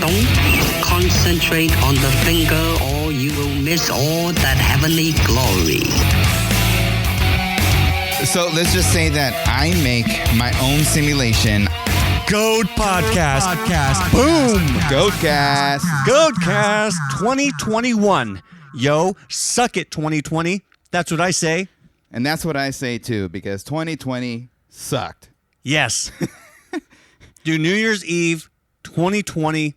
Don't concentrate on the finger or you will miss all that heavenly glory. So let's just say that I make my own simulation. Goat Podcast. Boom. Goatcast. Goatcast 2021. Yo, suck it 2020. That's what I say. And that's what I say too, because 2020 sucked. Yes. Dude, New Year's Eve 2020,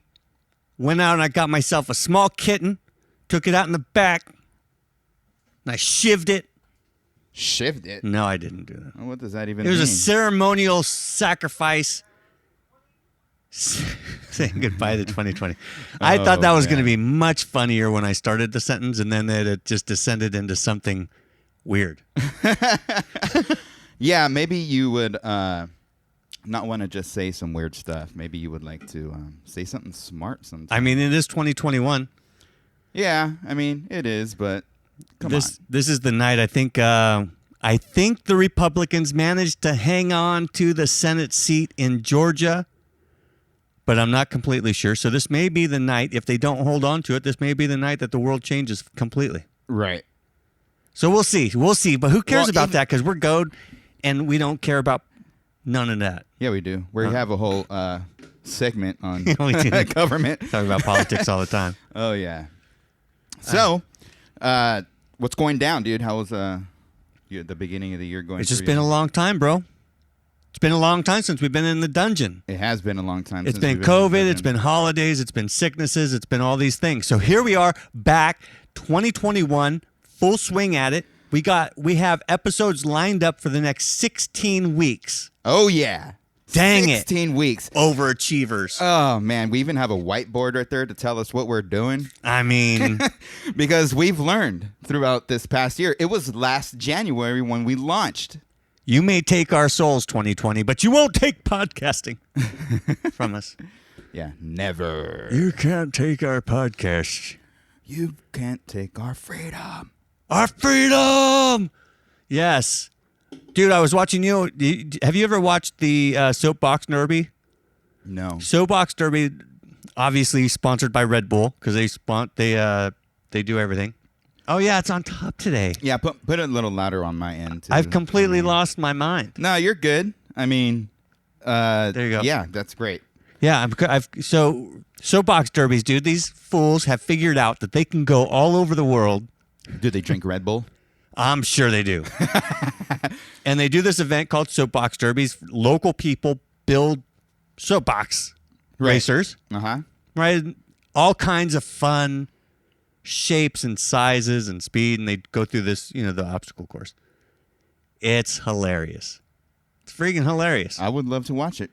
went out and I got myself a small kitten, took it out in the back, and I shivved it. Shivved it? No, I didn't do that. What does that even It mean? was a ceremonial sacrifice. Saying goodbye to 2020. I thought that was going to be much funnier when I started the sentence, and then it just descended into something weird. Yeah, maybe you would not want to just say some weird stuff. Maybe you would like to say something smart sometimes. I mean, it is 2021. Yeah, I mean, it is, but come on. This is the night I think the Republicans managed to hang on to the Senate seat in Georgia, but I'm not completely sure. So this may be the night, if they don't hold on to it, this may be the night that the world changes completely. Right. So we'll see. But who cares Well, about that? Because we're gold, and we don't care about none of that. Yeah, we do. We have a whole segment on We do. government. Talk about politics all the time. Oh, yeah. So, what's going down, dude? How was the beginning of the year going? It's just for been you? a long time, bro. It's been a long time since we've been in the dungeon. It has been a long time. It's since been we've in the COVID, dungeon. it's been holidays, it's been sicknesses, it's been all these things. So here we are back, 2021, full swing at it. We have episodes lined up for the next 16 weeks. Oh, yeah. Dang 16 weeks. Overachievers. Oh, man. We even have a whiteboard right there to tell us what we're doing. I mean, Because we've learned throughout this past year. It was last January when we launched. you may take our souls, 2020, but you won't take podcasting from us. Yeah, never. You can't take our podcast. You can't take our freedom. Our freedom! Yes. Dude, I was watching you. Have you ever watched the Soapbox Derby? No. Soapbox Derby, obviously sponsored by Red Bull because they do everything. Oh yeah, it's on top today. Yeah, put it a little louder on my end, too. I've completely lost my mind. No, you're good. I mean, there you go. Yeah, that's great. Yeah, so Soapbox Derbies, dude. These fools have figured out that they can go all over the world. Do they drink Red Bull? I'm sure they do. And they do this event called Soapbox Derbies. Local people build soapbox racers, Uh-huh. right? All kinds of fun shapes and sizes and speed, and they go through this, the obstacle course. It's hilarious. It's freaking hilarious. I would love to watch it.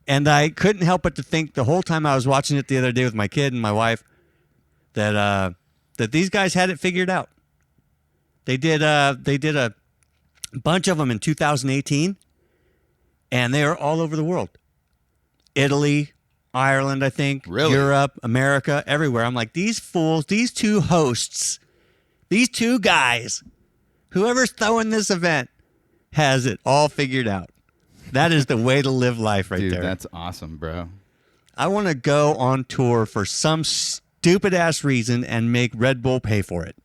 And I couldn't help but to think the whole time I was watching it the other day with my kid and my wife that these guys had it figured out. They did a bunch of them in 2018, and they are all over the world. Italy, Ireland, I think, Really? Europe, America, everywhere. I'm like, these fools, these two hosts, these two guys, whoever's throwing this event has it all figured out. That is the way to live life right Dude, there. that's awesome, bro. I want to go on tour for some stupid-ass reason and make Red Bull pay for it.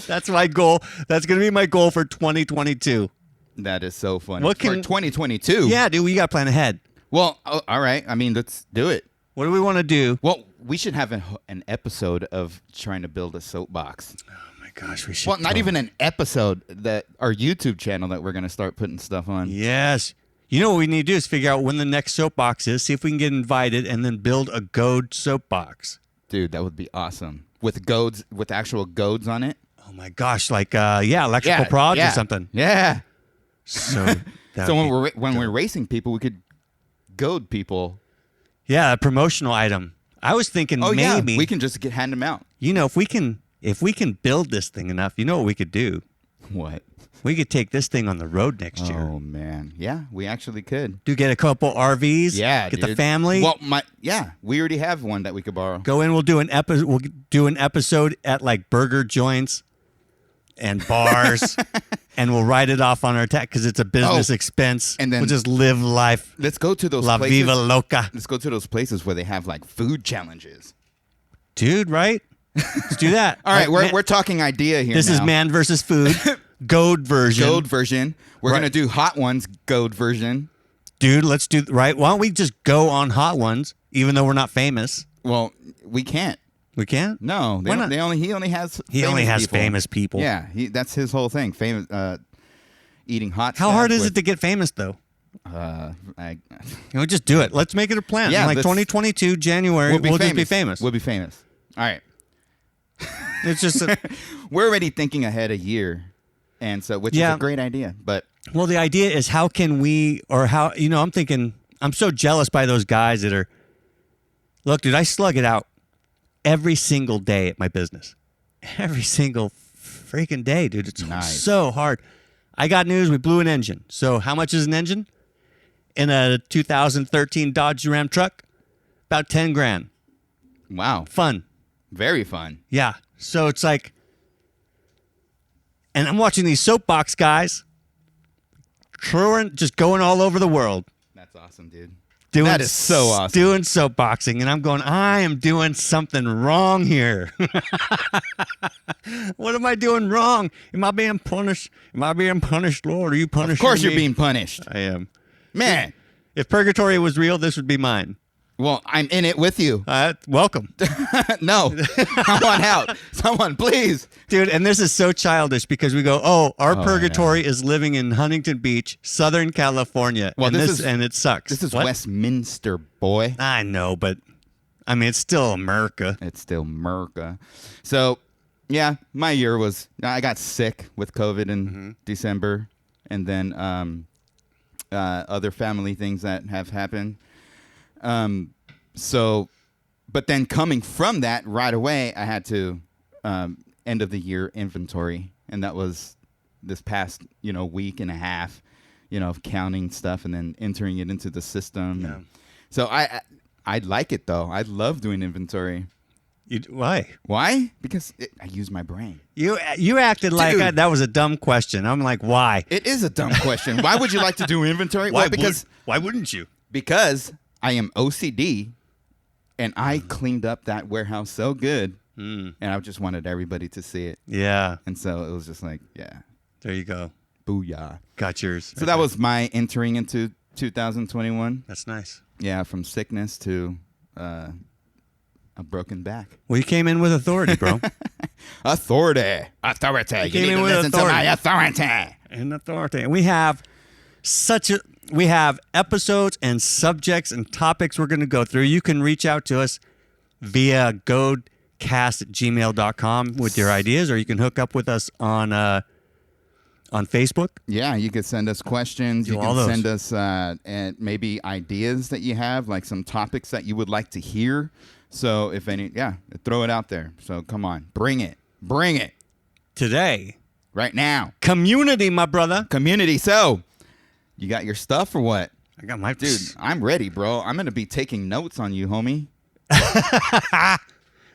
That's my goal. That's going to be my goal for 2022. That is so funny. What For can- 2022? Yeah, dude, we got to plan ahead. Well, all right. I mean, let's do it. What do we want to do? Well, we should have an episode of trying to build a soapbox. Oh, my gosh. We should. Well, not even an episode, that our YouTube channel that we're going to start putting stuff on. Yes. You know what we need to do is figure out when the next soapbox is, see if we can get invited, and then build a goad soapbox. Dude, that would be awesome. With goads, with actual goads on it. Oh, my gosh. Like, electrical prods or something. Yeah. So, So when we're racing people, we could goad people. Yeah, a promotional item. I was thinking maybe yeah, we can just hand them out. if we can build this thing enough, you know what we could do? What? We could take this thing on the road next year. Oh man, yeah, we actually could. Get a couple RVs. Yeah, get dude. the family. Well, we already have one that we could borrow. Go in. We'll do an episode. We'll do an episode at like burger joints and bars, and we'll write it off on our tax because it's a business expense. And then we'll just live life. Let's go to those La places. viva loca. Let's go to those places where they have like food challenges. Dude, right? Let's do that. All right, Like, we're talking idea here. This now. is man versus food. Goat version. Gold version. We're Right. gonna do hot ones. Gold version. Dude, let's do right. Why don't we just go on hot ones, even though we're not famous? Well, we can't. We can't. No, Why not? He only has. He famous only has people. famous people. Yeah, that's his whole thing. Famous. Eating hot. How stuff hard is with, it to get famous though? I, You know, just do it. Let's make it a plan. Yeah, like let's- 2022 January, we'll just be famous. We'll be famous. All right. It's just We're already thinking ahead a year, and so which is Yeah. a great idea. But well, the idea is how can we, or how, you know, I'm thinking, I'm so jealous by those guys that are, look, dude, I slug it out every single day at my business. Every single freaking day, dude. It's Nice. so hard. I got news. We blew an engine. So how much is an engine? In a 2013 Dodge Ram truck? About 10 grand. wow, Fun. very fun. Yeah. So it's like, and I'm watching these soapbox guys just going all over the world. That's awesome, dude. Doing, That is so awesome. Doing soapboxing. And I'm going, I am doing something wrong here. What am I doing wrong? Am I being punished? Am I being punished, Lord? Are you punishing Of course, you're me? being punished, I am. man. If purgatory was real, this would be mine. Well, I'm in it with you. Welcome. No, I want out. Someone, please. Dude, and this is so childish because we go, our Oh, purgatory is living in Huntington Beach, Southern California. Well, and this is- and it sucks. This is What? Westminster, boy. I know, but I mean, it's still America. It's still America. So, yeah, my year was. I got sick with COVID in December, and then other family things that have happened. So, but then coming from that right away, I had to end of the year inventory, and that was this past week and a half, of counting stuff and then entering it into the system. Yeah. And so I like it though. I love doing inventory. Why? Why? Because I use my brain. You acted like Dude. that was a dumb question. I'm like, why? It is a dumb question. Why would you like to do inventory? Well, why wouldn't you? because I am OCD, and I cleaned up that warehouse so good, and I just wanted everybody to see it, Yeah, and so it was just like, yeah, there you go. booyah. Got yours. So that was my entering into 2021. That's nice. Yeah, from sickness to a broken back. Well, you came in with authority, bro. Authority. came You need in to with listen to authority. my authority. And authority. And we have episodes and subjects and topics we're going to go through. You can reach out to us via godcast@gmail.com with your ideas, or you can hook up with us on Facebook. Yeah, you could send us questions. Do You all can those. send us and maybe ideas that you have, like some topics that you would like to hear. So if any, throw it out there. So come on, bring it Today, right now. community, my brother. Community. So you got your stuff or what? I got my Dude, I'm ready, bro. I'm going to be taking notes on you, homie. You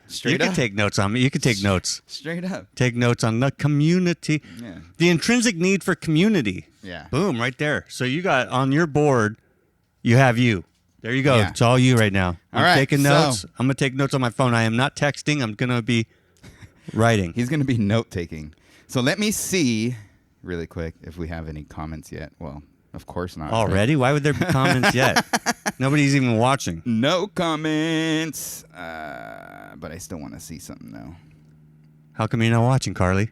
Straight can up. take notes on me. You can take notes. Straight up. Take notes on the community. Yeah. The intrinsic need for community. Yeah. Boom, right there. So you got on your board, you have you. There you go. Yeah. It's all you right now. I'm All right, taking so- notes. I'm going to take notes on my phone. I am not texting. I'm going to be writing. He's going to be note taking. So let me see really quick if we have any comments yet. Well, of course not. right? Already? Why would there be comments yet? Nobody's even watching. No comments. But I still want to see something though. How come you're not watching, Carly?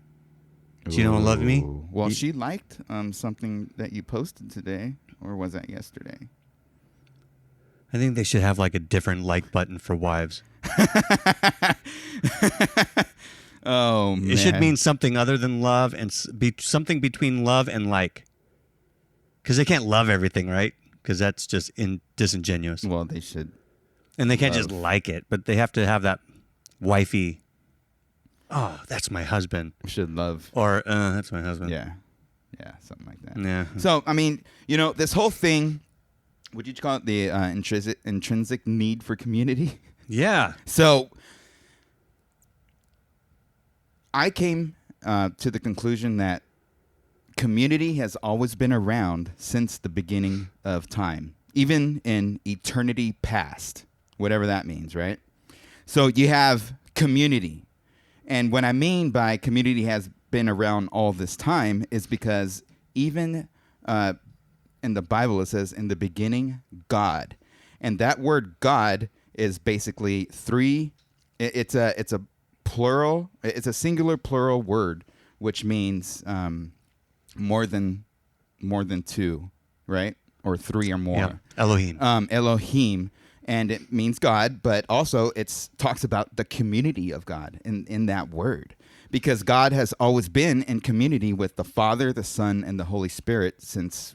She don't love me? Ooh. Well, You- she liked something that you posted today, or was that yesterday? I think they should have like a different like button for wives. Oh man, It should mean something other than love and be something between love and like. Because they can't love everything, right? Because that's just disingenuous. Well, they should. And they can't just love. like it, but they have to have that wifey. Oh, that's my husband. Should love. Or that's my husband. Yeah, something like that. Yeah. So I mean, this whole thing. Would you call it the intrinsic need for community? Yeah. So I came to the conclusion that community has always been around since the beginning of time, even in eternity past, whatever that means, right? So you have community. And what I mean by community has been around all this time is because even in the Bible, it says, in the beginning, God. And that word God is basically three. It's a plural. It's a singular plural word, which means more than two, right? Or three or more. Yeah. Elohim. Elohim. And it means God, but also it talks about the community of God in that word. Because God has always been in community with the Father, the Son, and the Holy Spirit since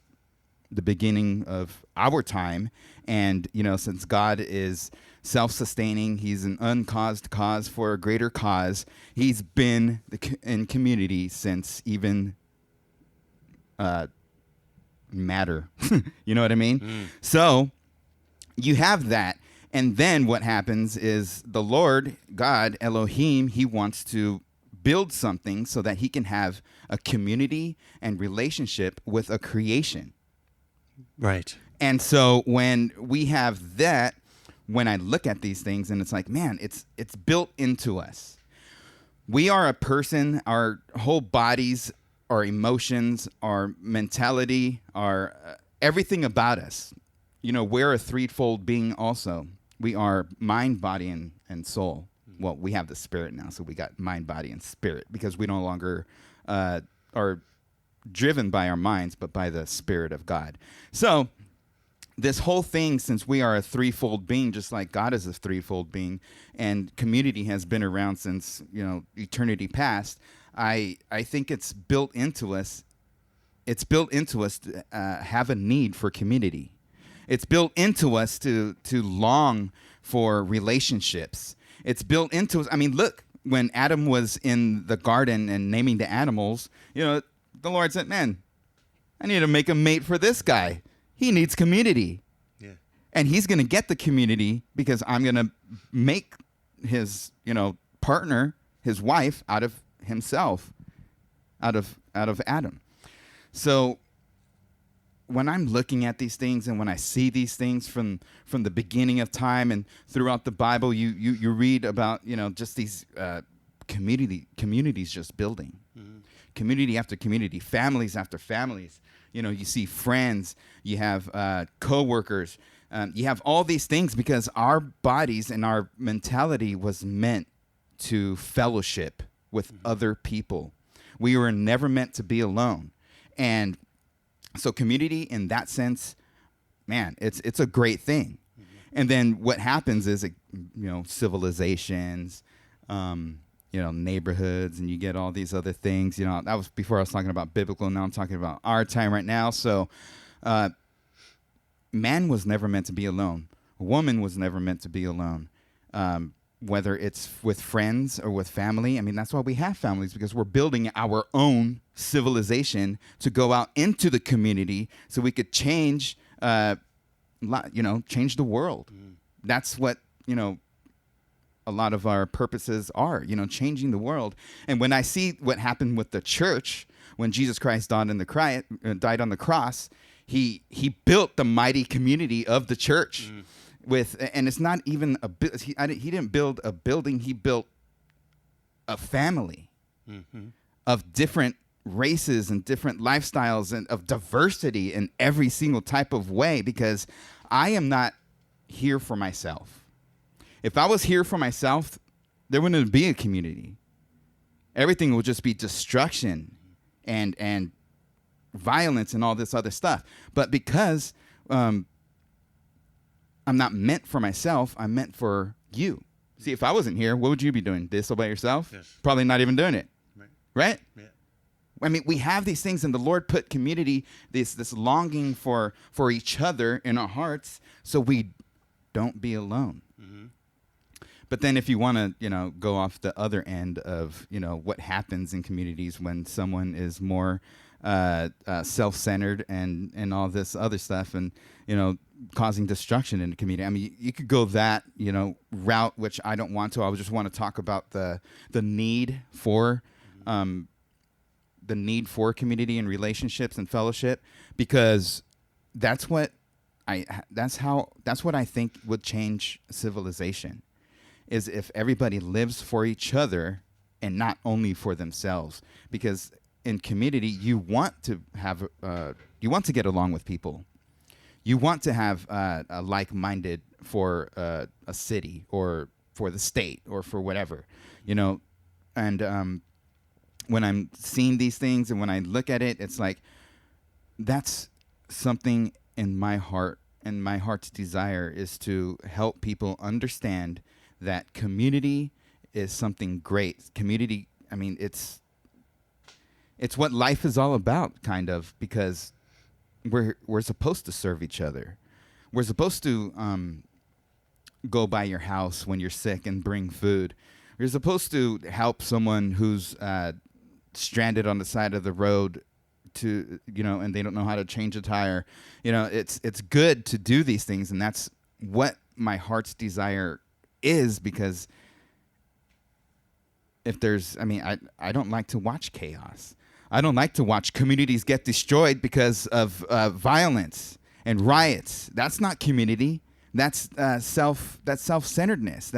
the beginning of our time. And, since God is self-sustaining, he's an uncaused cause for a greater cause, he's been in community since even matter. You know what I mean? So you have that. And then what happens is the Lord, God, Elohim, he wants to build something so that he can have a community and relationship with a creation. Right. And so when we have that, when I look at these things and it's like, man, it's built into us. We are a person, our whole bodies, our emotions, our mentality, our everything about us. We're a threefold being also. We are mind, body, and soul. Well, we have the spirit now, so we got mind, body, and spirit because we no longer are driven by our minds, but by the Spirit of God. So this whole thing, since we are a threefold being, just like God is a threefold being, and community has been around since, eternity past, I think it's built into us. It's built into us to have a need for community. It's built into us to long for relationships. It's built into us. I mean, look, when Adam was in the garden and naming the animals, the Lord said, man, I need to make a mate for this guy. He needs community. Yeah. And he's going to get the community because I'm going to make his, partner, his wife, out of himself, out of Adam. So when I'm looking at these things and when I see these things from the beginning of time and throughout the Bible, you read about, just these communities just building. Mm-hmm. Community after community, families after families. You see friends, you have co-workers, you have all these things because our bodies and our mentality was meant to fellowship with other people. We were never meant to be alone. And so community in that sense, man, it's a great thing. Mm-hmm. And then what happens is, civilizations, neighborhoods, and you get all these other things. That was before I was talking about biblical. Now I'm talking about our time right now. So man was never meant to be alone. A woman was never meant to be alone. Whether it's with friends or with family. I mean, that's why we have families, because we're building our own civilization to go out into the community so we could change, change the world. Mm. That's what, a lot of our purposes are, changing the world. And when I see what happened with the church, when Jesus Christ died on the cross, he built the mighty community of the church. Mm. And it's not even he didn't build a building. He built a family of different races and different lifestyles and of diversity in every single type of way, because I am not here for myself. If I was here for myself, there wouldn't be a community. Everything would just be destruction and violence and all this other stuff. But because I'm not meant for myself, I'm meant for you. See, if I wasn't here, what would you be doing? This all by yourself? Yes. Probably not even doing it. Right? Yeah. I mean, we have these things, and the Lord put community, this longing for each other in our hearts, so we don't be alone. Mm-hmm. But then if you want to, go off the other end of, what happens in communities when someone is more self-centered and all this other stuff, and causing destruction in the community. I mean, you could go that route, which I don't want to. I just want to talk about the need for the need for community and relationships and fellowship, because that's what I think would change civilization, is if everybody lives for each other and not only for themselves. Because in community, you want to get along with people. You want to have a like-minded for a city or for the state or for whatever, and when I'm seeing these things and when I look at it, it's like, that's something in my heart, and my heart's desire is to help people understand that community is something great. Community, I mean, it's what life is all about, kind of, because we're supposed to serve each other. We're supposed to go by your house when you're sick and bring food. You're supposed to help someone who's stranded on the side of the road to, and they don't know how to change a tire. It's good to do these things, and that's what my heart's desire is, because if there's, I don't like to watch chaos. I don't like to watch communities get destroyed because of violence and riots. That's not community. That's self-centeredness.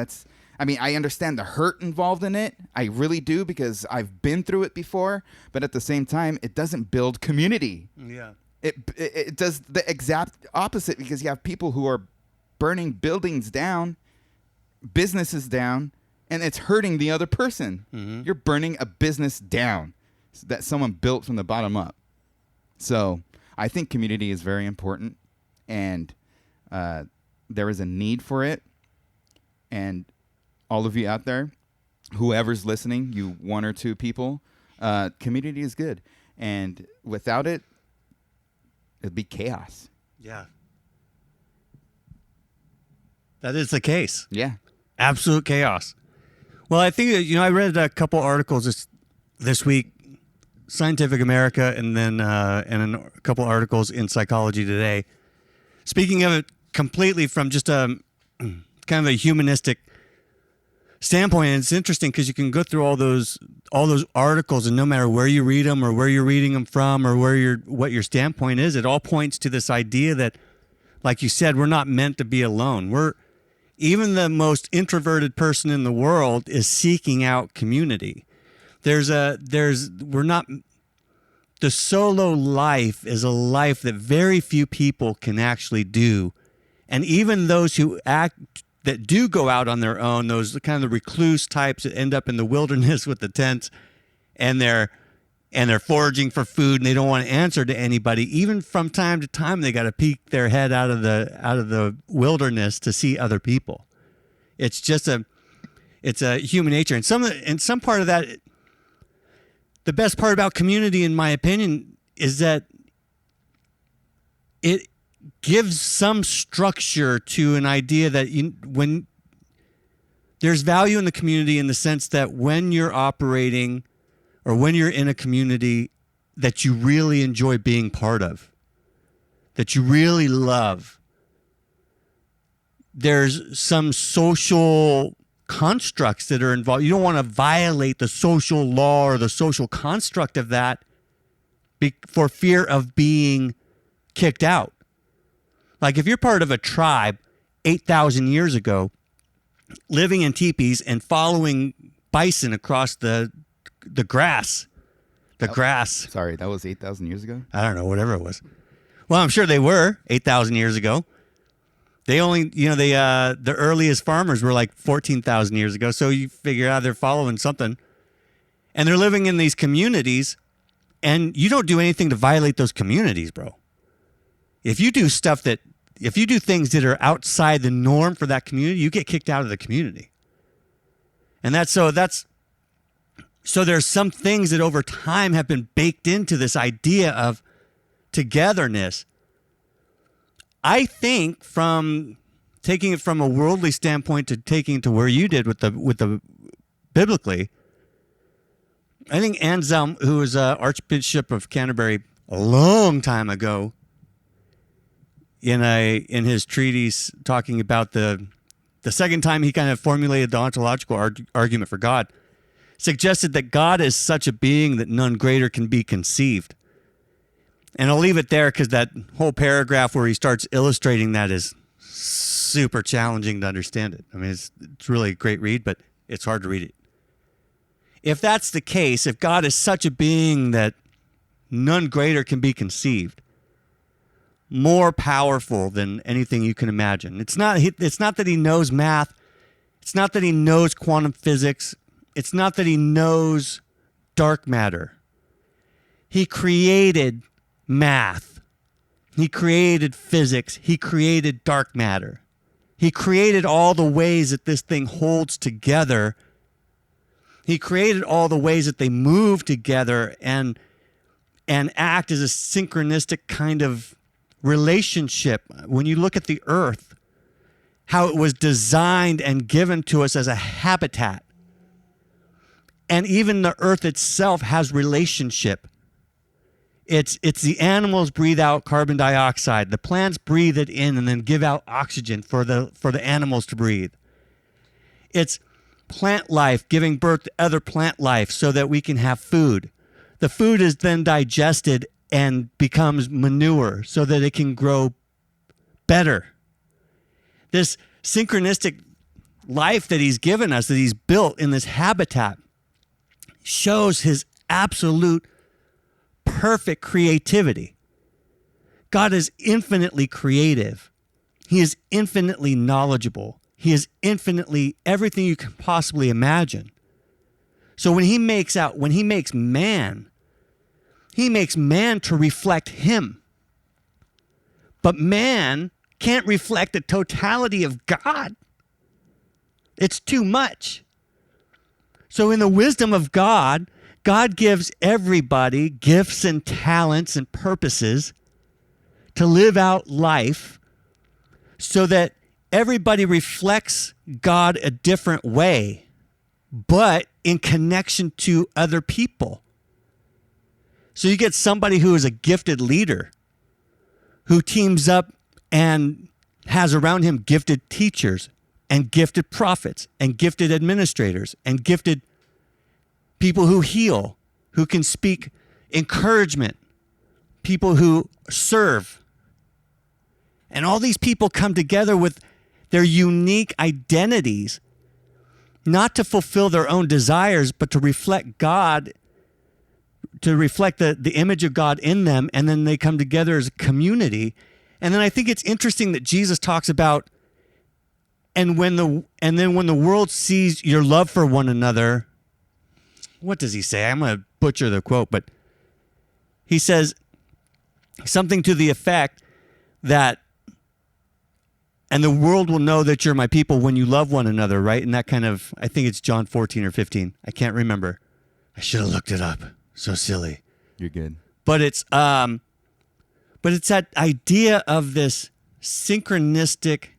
I understand the hurt involved in it. I really do, because I've been through it before. But at the same time, it doesn't build community. Yeah. It does the exact opposite, because you have people who are burning buildings down, businesses down, and it's hurting the other person. Mm-hmm. You're burning a business down that someone built from the bottom up. So I think community is very important, and there is a need for it. And all of you out there, whoever's listening, you one or two people, community is good. And without it, it'd be chaos. Yeah. That is the case. Yeah. Absolute chaos. Well, I think, I read a couple articles this week, Scientific America, and then and a couple articles in Psychology Today. Speaking of it completely from just a kind of a humanistic standpoint, and it's interesting because you can go through all those articles, and no matter where you read them or where you're reading them from or what your standpoint is, it all points to this idea that, like you said, we're not meant to be alone. Even the most introverted person in the world is seeking out community. The solo life is a life that very few people can actually do. And even those that do go out on their own, those kind of the recluse types that end up in the wilderness with the tents, and they're foraging for food, and they don't want to answer to anybody. Even from time to time, they got to peek their head out of the wilderness to see other people. It's just it's a human nature, and some part of that. The best part about community, in my opinion, is that it gives some structure to an idea that when there's value in the community, in the sense that when you're operating or when you're in a community that you really enjoy being part of, that you really love, there's some social constructs that are involved. You don't want to violate the social law or the social construct of that for fear of being kicked out. Like if you're part of a tribe 8,000 years ago, living in teepees and following bison across the grass. Sorry, that was 8,000 years ago? I don't know, whatever it was. Well, I'm sure they were 8,000 years ago. They only, the earliest farmers were like 14,000 years ago. So you figure out they're following something. And they're living in these communities, and you don't do anything to violate those communities, bro. If you do things that are outside the norm for that community, you get kicked out of the community. And so there's some things that over time have been baked into this idea of togetherness. I think from taking it from a worldly standpoint to taking it to where you did with the biblically, I think Anselm, who was Archbishop of Canterbury a long time ago, in his treatise talking about the second time he kind of formulated the ontological argument for God, suggested that God is such a being that none greater can be conceived. And I'll leave it there because that whole paragraph where he starts illustrating that is super challenging to understand it. I mean, it's really a great read, but it's hard to read it. If that's the case, if God is such a being that none greater can be conceived, more powerful than anything you can imagine. It's not that he knows math. It's not that he knows quantum physics. It's not that he knows dark matter. He created math. He created physics. He created dark matter. He created all the ways that this thing holds together. He created all the ways that they move together and act as a synchronistic kind of relationship. When you look at the earth, how it was designed and given to us as a habitat. And even the earth itself has relationship. It's the animals breathe out carbon dioxide. The plants breathe it in and then give out oxygen for the animals to breathe. It's plant life giving birth to other plant life so that we can have food. The food is then digested and becomes manure so that it can grow better. This synchronistic life that he's given us, that he's built in this habitat, shows his absolute perfect creativity. God is infinitely creative. He is infinitely knowledgeable. He is infinitely everything you can possibly imagine. So when he makes man, he makes man to reflect him. But man can't reflect the totality of God. It's too much. So in the wisdom of God, God gives everybody gifts and talents and purposes to live out life so that everybody reflects God a different way, but in connection to other people. So you get somebody who is a gifted leader who teams up and has around him gifted teachers and gifted prophets and gifted administrators and gifted people who heal, who can speak encouragement, people who serve. And all these people come together with their unique identities, not to fulfill their own desires, but to reflect God, to reflect the image of God in them, and then they come together as a community. And then I think it's interesting that Jesus talks about, and then when the world sees your love for one another, what does he say? I'm going to butcher the quote, but he says something to the effect that, and the world will know that you're my people when you love one another, right? And that kind of, I think it's John 14 or 15. I can't remember. I should have looked it up. So silly. You're good. But it's that idea of this synchronistic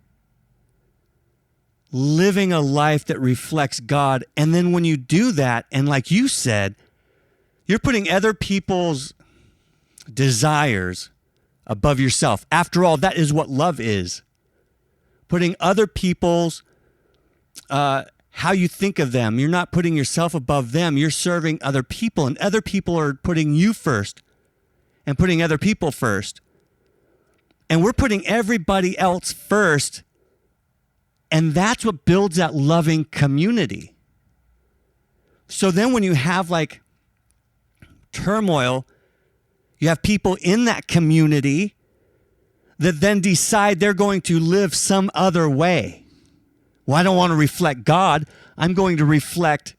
living a life that reflects God. And then when you do that, and like you said, you're putting other people's desires above yourself. After all, that is what love is. Putting other people's, how you think of them. You're not putting yourself above them. You're serving other people, and other people are putting you first and putting other people first. And we're putting everybody else first. And that's what builds that loving community. So then when you have like turmoil, you have people in that community that then decide they're going to live some other way. Well, I don't want to reflect God. I'm going to reflect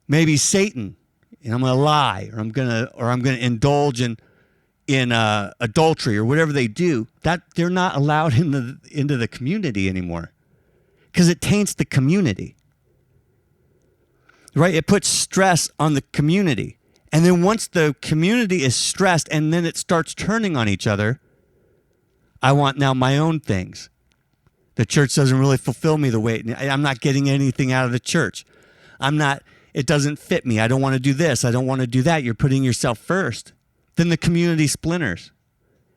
maybe Satan, and I'm going to lie, or I'm going to indulge in adultery or whatever they do. That they're not allowed into the community anymore, because it taints the community. Right? It puts stress on the community. And then once the community is stressed and then it starts turning on each other, I want now my own things. The church doesn't really fulfill me the way, I'm not getting anything out of the church. It doesn't fit me. I don't want to do this. I don't want to do that. You're putting yourself first. Then the community splinters.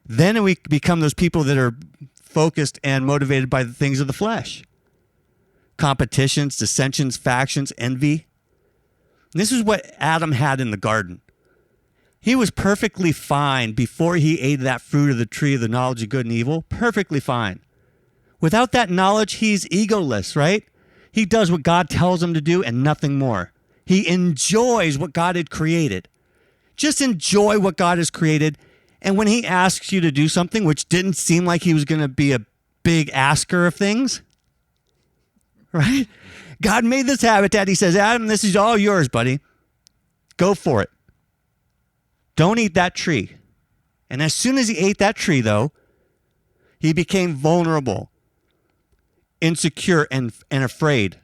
Then we become those people that are focused and motivated by the things of the flesh. Competitions, dissensions, factions, envy. This is what Adam had in the garden. He was perfectly fine before he ate that fruit of the tree of the knowledge of good and evil. Perfectly fine. Without that knowledge, he's egoless, right? He does what God tells him to do and nothing more. He enjoys what God had created. Just enjoy what God has created. And when he asks you to do something, which didn't seem like he was going to be a big asker of things, right? God made this habitat. He says, Adam, this is all yours, buddy. Go for it. Don't eat that tree. And as soon as he ate that tree, though, he became vulnerable, insecure, and afraid.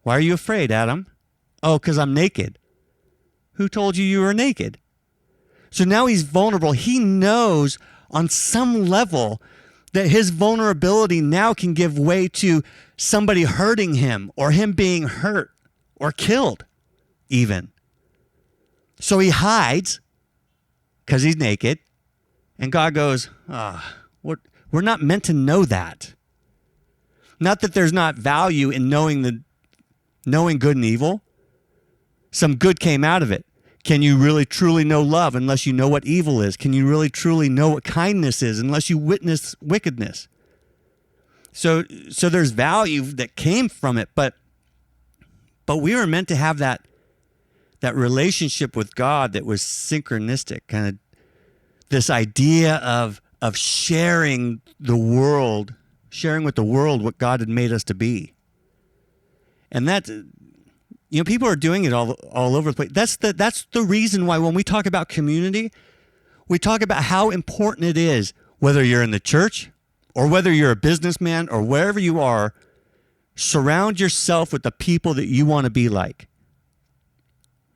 Why are you afraid, Adam? Oh, because I'm naked. Who told you were naked? So now he's vulnerable. He knows on some level that his vulnerability now can give way to somebody hurting him or him being hurt or killed even. So he hides because he's naked. And God goes, we're not meant to know that. Not that there's not value in knowing good and evil. Some good came out of it. Can you really truly know love unless you know what evil is? Can you really truly know what kindness is unless you witness wickedness? So there's value that came from it, but we were meant to have that relationship with God that was synchronistic, kind of this idea of sharing with the world what God had made us to be. And that, people are doing it all over the place. That's the reason why when we talk about community, we talk about how important it is, whether you're in the church or whether you're a businessman or wherever you are, surround yourself with the people that you want to be like.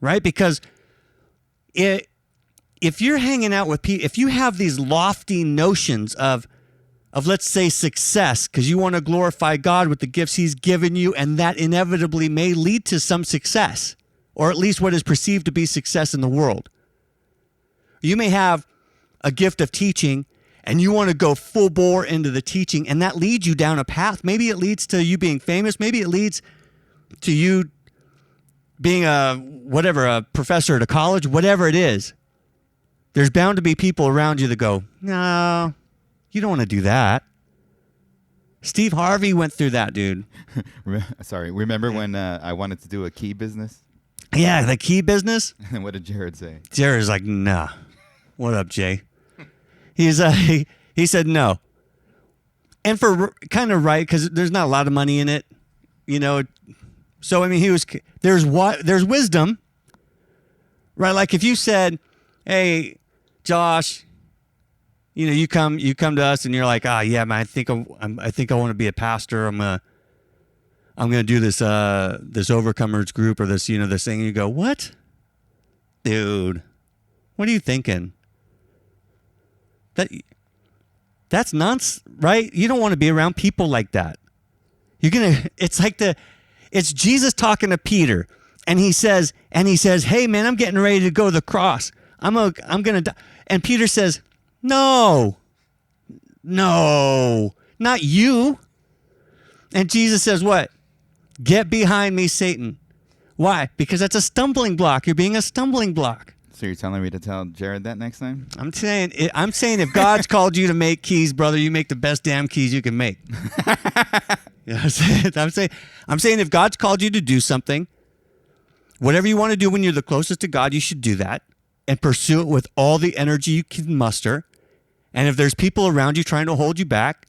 Right? Because if you're hanging out with people, if you have these lofty notions of let's say success, because you want to glorify God with the gifts he's given you, and that inevitably may lead to some success, or at least what is perceived to be success in the world. You may have a gift of teaching, and you want to go full bore into the teaching, and that leads you down a path. Maybe it leads to you being famous. Maybe it leads to you being a professor at a college, whatever it is. There's bound to be people around you that go, no, you don't want to do that. Steve Harvey went through that, dude. Sorry. Remember when I wanted to do a key business? Yeah, the key business. And what did Jared say? Jared's like, nah. What up, Jay? He said no. And for kind of right, because there's not a lot of money in it, So, I mean, there's wisdom, right? Like if you said, hey, Josh, you come to us and you're like, yeah, man, I think I want to be a pastor. I'm gonna do this overcomers group or this this thing. And you go, what, dude? What are you thinking? That's nonsense, right? You don't want to be around people like that. It's Jesus talking to Peter, and he says, hey man, I'm getting ready to go to the cross. I'm gonna die. And Peter says, no, not you. And Jesus says what? Get behind me, Satan. Why? Because that's a stumbling block. You're being a stumbling block. So you're telling me to tell Jared that next time? I'm saying if God's called you to make keys, brother, you make the best damn keys you can make. You know what I'm saying? I'm saying if God's called you to do something, whatever you want to do when you're the closest to God, you should do that and pursue it with all the energy you can muster. And if there's people around you trying to hold you back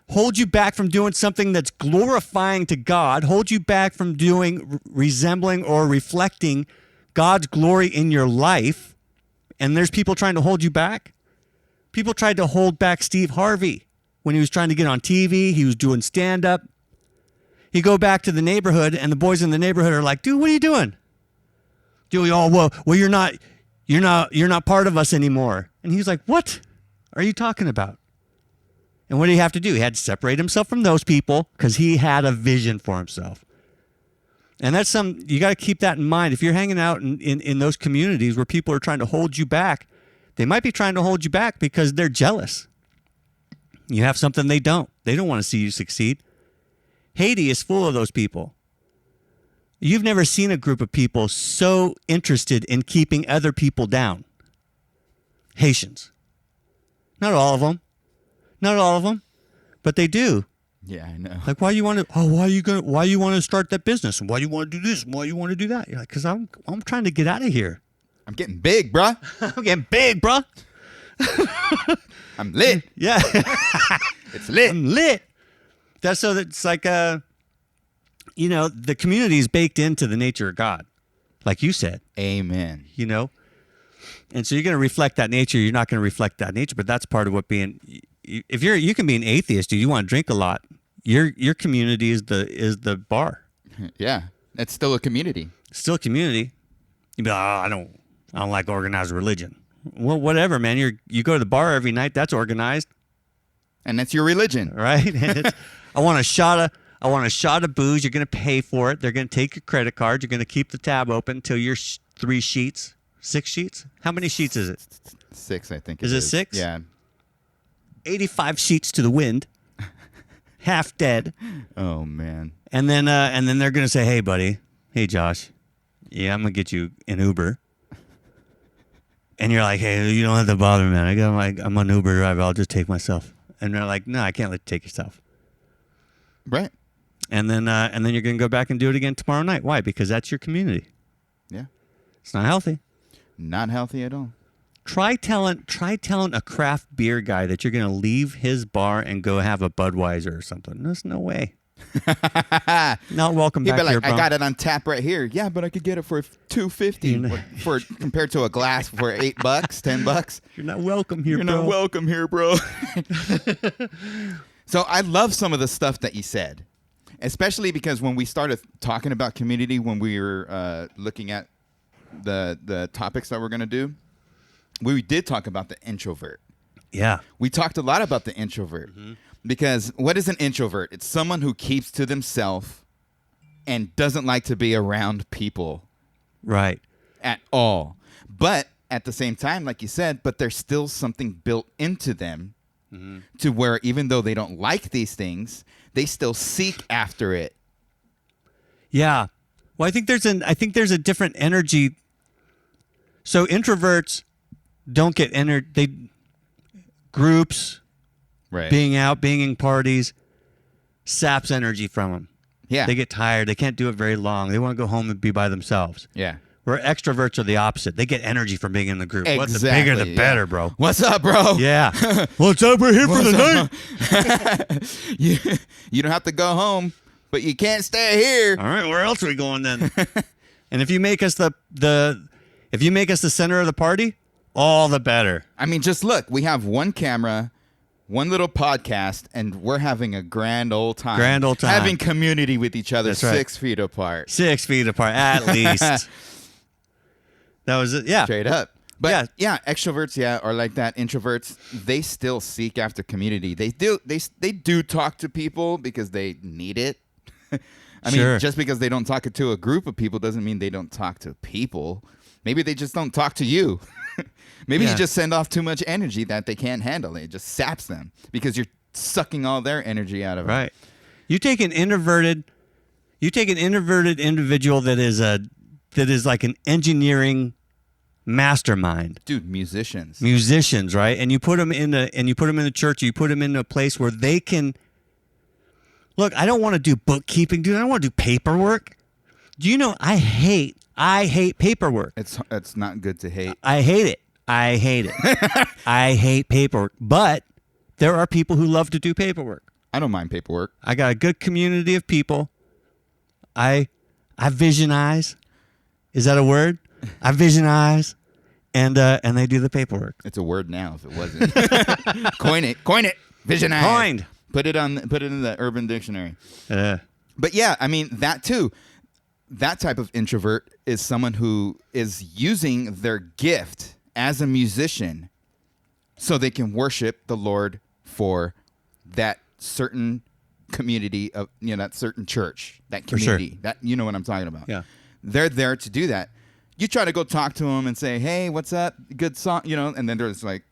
from doing something that's glorifying to God, hold you back from doing, resembling, or reflecting God's glory in your life, and there's people trying to hold you back. People tried to hold back Steve Harvey when he was trying to get on TV. He was doing stand-up. You go back to the neighborhood, and the boys in the neighborhood are like, dude, what are you doing? Dude, well, you're not part of us anymore. And he's like, what are you talking about? And what did he have to do? He had to separate himself from those people because he had a vision for himself. And that's you got to keep that in mind. If you're hanging out in those communities where people are trying to hold you back, they might be trying to hold you back because they're jealous. You have something they don't. They don't want to see you succeed. Haiti is full of those people. You've never seen a group of people so interested in keeping other people down. Haitians. Not all of them. Not all of them. But they do. Yeah, I know. Like, why you want to start that business? And why you want to do this? And why you want to do that? You're like, because I'm trying to get out of here. I'm getting big, bruh. I'm getting big, bro. I'm lit. Yeah. It's lit. I'm lit. That's so that's like, the community is baked into the nature of God. Like you said, Amen. And so you're going to reflect that nature. You're not going to reflect that nature, but that's part of what being, if you can be an atheist, dude, you want to drink a lot. Your community is the bar. Yeah. It's still a community. Still a community. You be like, I don't like organized religion. Well, whatever, man. You go to the bar every night. That's organized, And that's your religion. right? And I want a shot of booze. You're going to pay for it. They're going to take your credit card. You're going to keep the tab open until you're 6 sheets. How many sheets is it? 6, I think. Is it 6? Yeah. 85 sheets to the wind. Half dead. Oh, man. And then they're going to say, "Hey, buddy. Hey, Josh. Yeah, I'm going to get you an Uber." And you're like, "Hey, you don't have to bother, man. I'm an Uber driver. I'll just take myself." And they're like, "No, I can't let you take yourself." Right. And then you're going to go back and do it again tomorrow night. Why? Because that's your community. Yeah. It's not healthy. Not healthy at all. Try telling a craft beer guy that you're going to leave his bar and go have a Budweiser or something. There's no way. Not welcome He'd back be like, here, bro. "I got it on tap right here." Yeah, but I could get it for $2.50 for compared to a glass for $8, $10. You're not welcome here, You're bro. not welcome here, bro. So I love some of the stuff that you said, especially because when we started talking about community, when we were looking at the topics that we're going to do, we did talk about the introvert. Yeah. We talked a lot about the introvert because what is an introvert? It's someone who keeps to themselves and doesn't like to be around people Right. at all. But at the same time, like you said, but there's still something built into them to where even though they don't like these things, they still seek after it. Yeah. Well, I think there's a different energy. So introverts don't get groups, Right. being out, being in parties, saps energy from them. Yeah. They get tired. They can't do it very long. They want to go home and be by themselves. Yeah. Where extroverts are the opposite. They get energy from being in the group. What, the Exactly, bigger, the yeah. better, bro. What's up, bro? Yeah. What's up? We're here for the night. You don't have to go home, but you can't stay here. All right, where else are we going then? And if you make us the center of the party, all the better. I mean, just look. We have one camera, one little podcast, and we're having a grand old time. Grand old time. Having community with each other, That's right. 6 feet apart. 6 feet apart, at least. That was it. Yeah. Straight up. But Yeah. extroverts, are like that. Introverts, they still seek after community. They do talk to people because they need it. I Sure. mean, just because they don't talk to a group of people doesn't mean they don't talk to people. Maybe they just don't talk to you. Maybe Yeah. you just send off too much energy that they can't handle. It just saps them because you're sucking all their energy out of them. Right. You take an introverted individual that is like an engineering mastermind. Dude, musicians. Musicians, right? And you put them in the church, you put them in a place where they can look, I don't want to do bookkeeping, dude. I don't want to do paperwork. Do you know I hate paperwork. It's not good to hate. I hate it. I hate paperwork. But there are people who love to do paperwork. I don't mind paperwork. I got a good community of people. I visionize. Is that a word? I visionize, and they do the paperwork. It's a word now. If it wasn't, coin it. Visionize. Coined. Put it in the Urban Dictionary. But yeah, I mean that too. That type of introvert is someone who is using their gift as a musician so they can worship the Lord for that certain community of, that certain church, that community. sure. That, you know what I'm talking about. Yeah. They're there to do that. You try to go talk to them and say, "Hey, what's up? Good song," and then they're just like,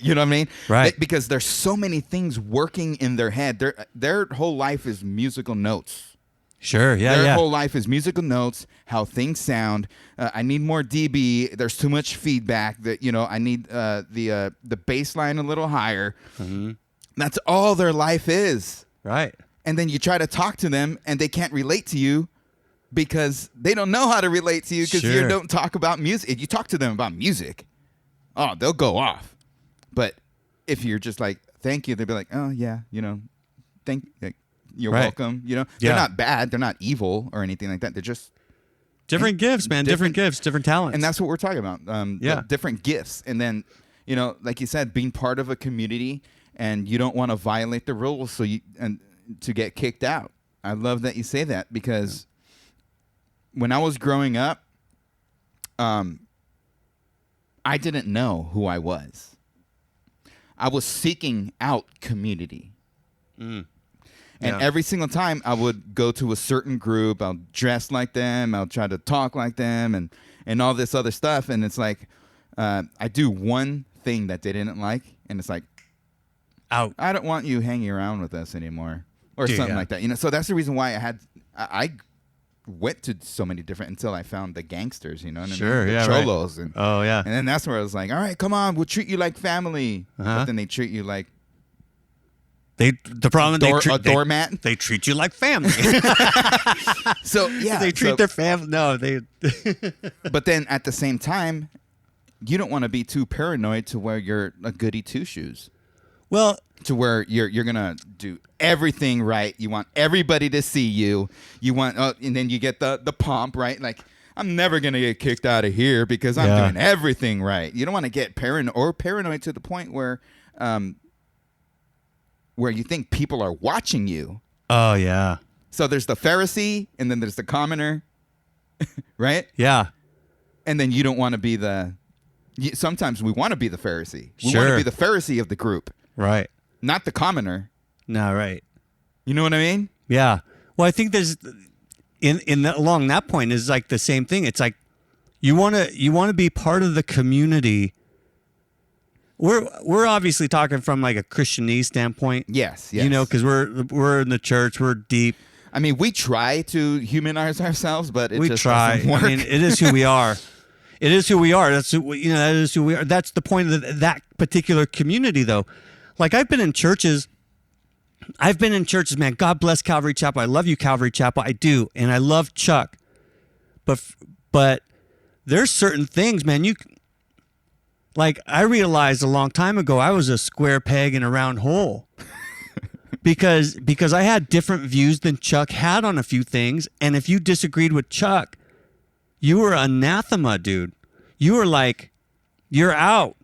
you know what I mean? Right. Because there's so many things working in their head. Their whole life is musical notes. Sure. Yeah. Their yeah. whole life is musical notes, how things sound. I need more dB. There's too much feedback. That I need the bass line a little higher. Mm-hmm. That's all their life is. Right. And then you try to talk to them, and they can't relate to you because they don't know how to relate to you because you Sure. don't talk about music. If you talk to them about music, they'll go off. But if you're just like, thank you, they'll be like, oh, yeah, you're Right. welcome. They're Yeah. not bad. They're not evil or anything like that. They're just, Different gifts, man. Different gifts, different talents. and that's what we're talking about. Yeah. The different gifts. And then, like you said, being part of a community, and you don't want to violate the rules and to get kicked out. I love that you say that because when I was growing up, I didn't know who I was. I was seeking out community. And Yeah. every single time I would go to a certain group, I'll dress like them, I'll try to talk like them, and all this other stuff. And it's like, I do one thing that they didn't like, and it's like, Out. I don't want you hanging around with us anymore, or Dude, something yeah. like that. So that's the reason why I went to so many different until I found the gangsters. You know what I Sure, mean? The yeah, right. cholos, and Oh, yeah. then that's where I was like, all right, come on, we'll treat you like family. Uh-huh. But then they treat you like The problem a doormat. They treat you like family. So yeah, they treat so- their family. No, they. But then at the same time, you don't want to be too paranoid to where you're a goody two shoes. Well, To where you're gonna do everything right. You want everybody to see you. You want, and then you get the pomp, right? Like, I'm never gonna get kicked out of here because I'm Yeah. doing everything right. You don't want to get paranoid to the point where you think people are watching you. oh yeah, So there's the Pharisee, and then there's the commoner, right? yeah. And then you don't want to be sometimes we want to be the Pharisee. We want Sure. to be the Pharisee of the group, Right. not the commoner. No, right. You know what I mean? Yeah. Well, I think there's along that point is like the same thing. It's like you want to be part of the community. We're obviously talking from like a Christianese standpoint. Yes. Because we're in the church, we're deep. I mean, we try to humanize ourselves, but We just try. doesn't work. I mean, it is who we are. It is who we are. That is who we are. That's the point of that particular community, though. Like I've been in churches, man. God bless Calvary Chapel. I love you, Calvary Chapel. I do, and I love Chuck. But there's certain things, man. Like I realized a long time ago, I was a square peg in a round hole. Because I had different views than Chuck had on a few things, and if you disagreed with Chuck, you were anathema, dude. You were like, you're out.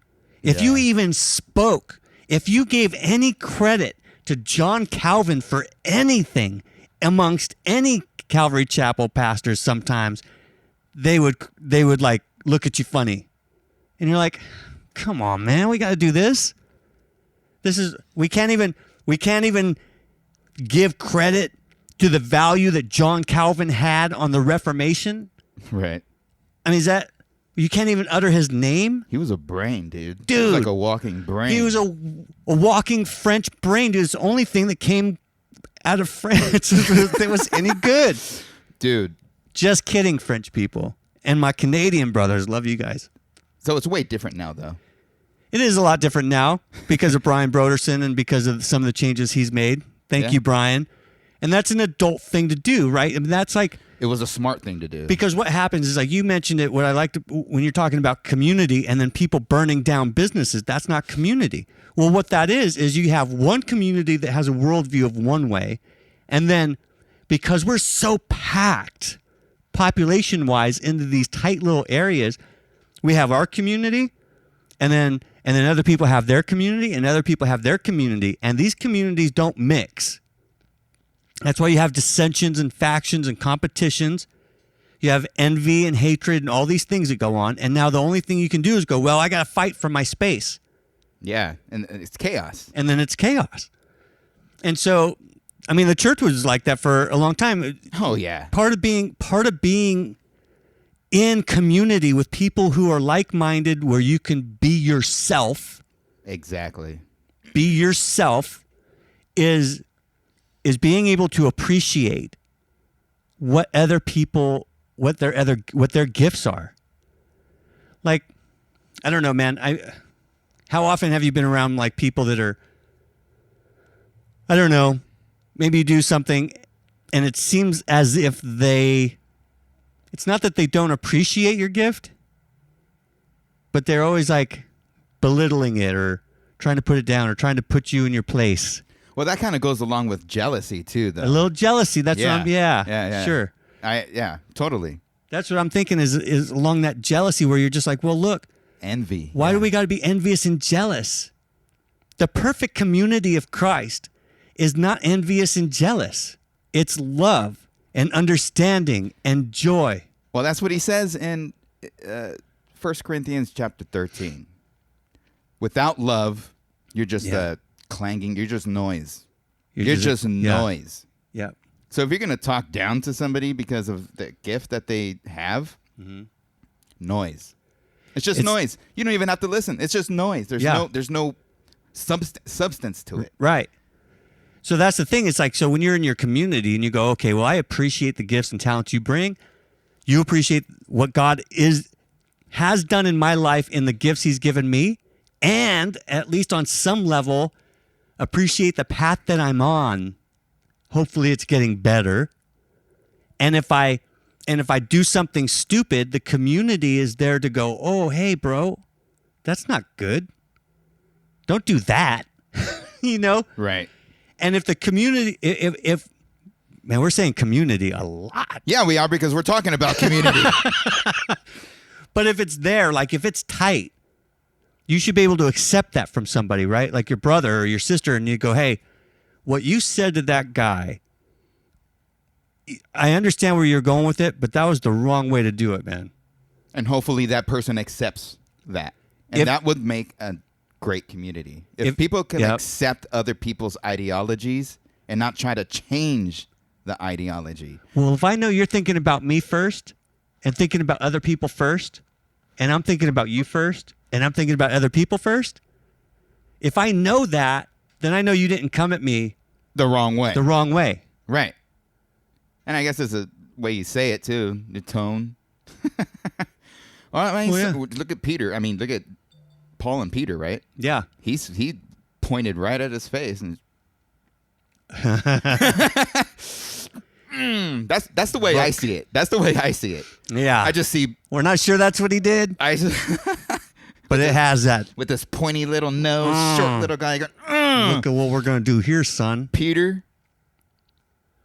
If you even spoke, if you gave any credit to John Calvin for anything amongst any Calvary Chapel pastors, sometimes they would like look at you funny, and you're like, come on, man, we got to do this. We can't even give credit to the value that John Calvin had on the Reformation. Right. I mean, you can't even utter his name? He was a brain, dude. He Dude. was like a walking brain. He was a walking French brain, dude. It's the only thing that came out of France that was any good. Dude. Just kidding, French people. And my Canadian brothers, love you guys. So it's way different now, though. It is a lot different now because of Brian Broderson and because of some of the changes he's made. Thank Yeah. you, Brian. And that's an adult thing to do, right? I mean, that's like, It was a smart thing to do. because what happens is like you mentioned it, what I like to, when you're talking about community and then people burning down businesses, that's not community. Well, what that is you have one community that has a worldview of one way. And then because we're so packed population wise into these tight little areas, we have our community and then other people have their community and other people have their community. And these communities don't mix. That's why you have dissensions and factions and competitions. You have envy and hatred and all these things that go on. And now the only thing you can do is go, well, I got to fight for my space. Yeah, and it's chaos. And then it's chaos. And so, I mean, the church was like that for a long time. Oh, yeah. Part of being in community with people who are like-minded where you can be yourself. Exactly. Be yourself is being able to appreciate what other people, what their gifts are. Like, I don't know, man. How often have you been around like people that are, I don't know, maybe you do something and it seems as if it's not that they don't appreciate your gift, but they're always like belittling it or trying to put it down or trying to put you in your place. Well, that kind of goes along with jealousy too, though. A little jealousy. That's what I'm, yeah. Sure. Yeah, totally. That's what I'm thinking is along that jealousy where you're just like, well, look, Envy. why do we got to be envious and jealous? The perfect community of Christ is not envious and jealous. It's love and understanding and joy. Well, that's what he says in 1 Corinthians chapter 13. Without love, you're just clanging. You're just noise. You're just noise. Yeah. So if you're going to talk down to somebody because of the gift that they have, noise. It's just noise. You don't even have to listen. It's just noise. There's no substance to it. Right. So that's the thing. It's like, so when you're in your community and you go, okay, well, I appreciate the gifts and talents you bring. You appreciate what God has done in my life in the gifts he's given me. And at least on some level, appreciate the path that I'm on. Hopefully it's getting better. And if I do something stupid, the community is there to go, oh, hey, bro, that's not good. Don't do that. You know? Right. And if the community, if man, we're saying community a lot. Yeah, we are, because we're talking about community. But if it's there, like if it's tight, you should be able to accept that from somebody, right? Like your brother or your sister, and you go, hey, what you said to that guy, I understand where you're going with it, but that was the wrong way to do it, man. And hopefully that person accepts that. And that would make a great community. If people can accept other people's ideologies and not try to change the ideology. Well, if I know you're thinking about me first and thinking about other people first, and I'm thinking about you first, and I'm thinking about other people first, if I know that, then I know you didn't come at me the wrong way. Right. And I guess it's a way you say it too, the tone. Well, I mean, look at Peter. I mean, look at Paul and Peter, right? Yeah. He pointed right at his face, and that's the way I see it. That's the way I see it. Yeah. I just see. We're not sure that's what he did, but it has that. With this pointy little nose, short little guy going, look at what we're going to do here, son. Peter,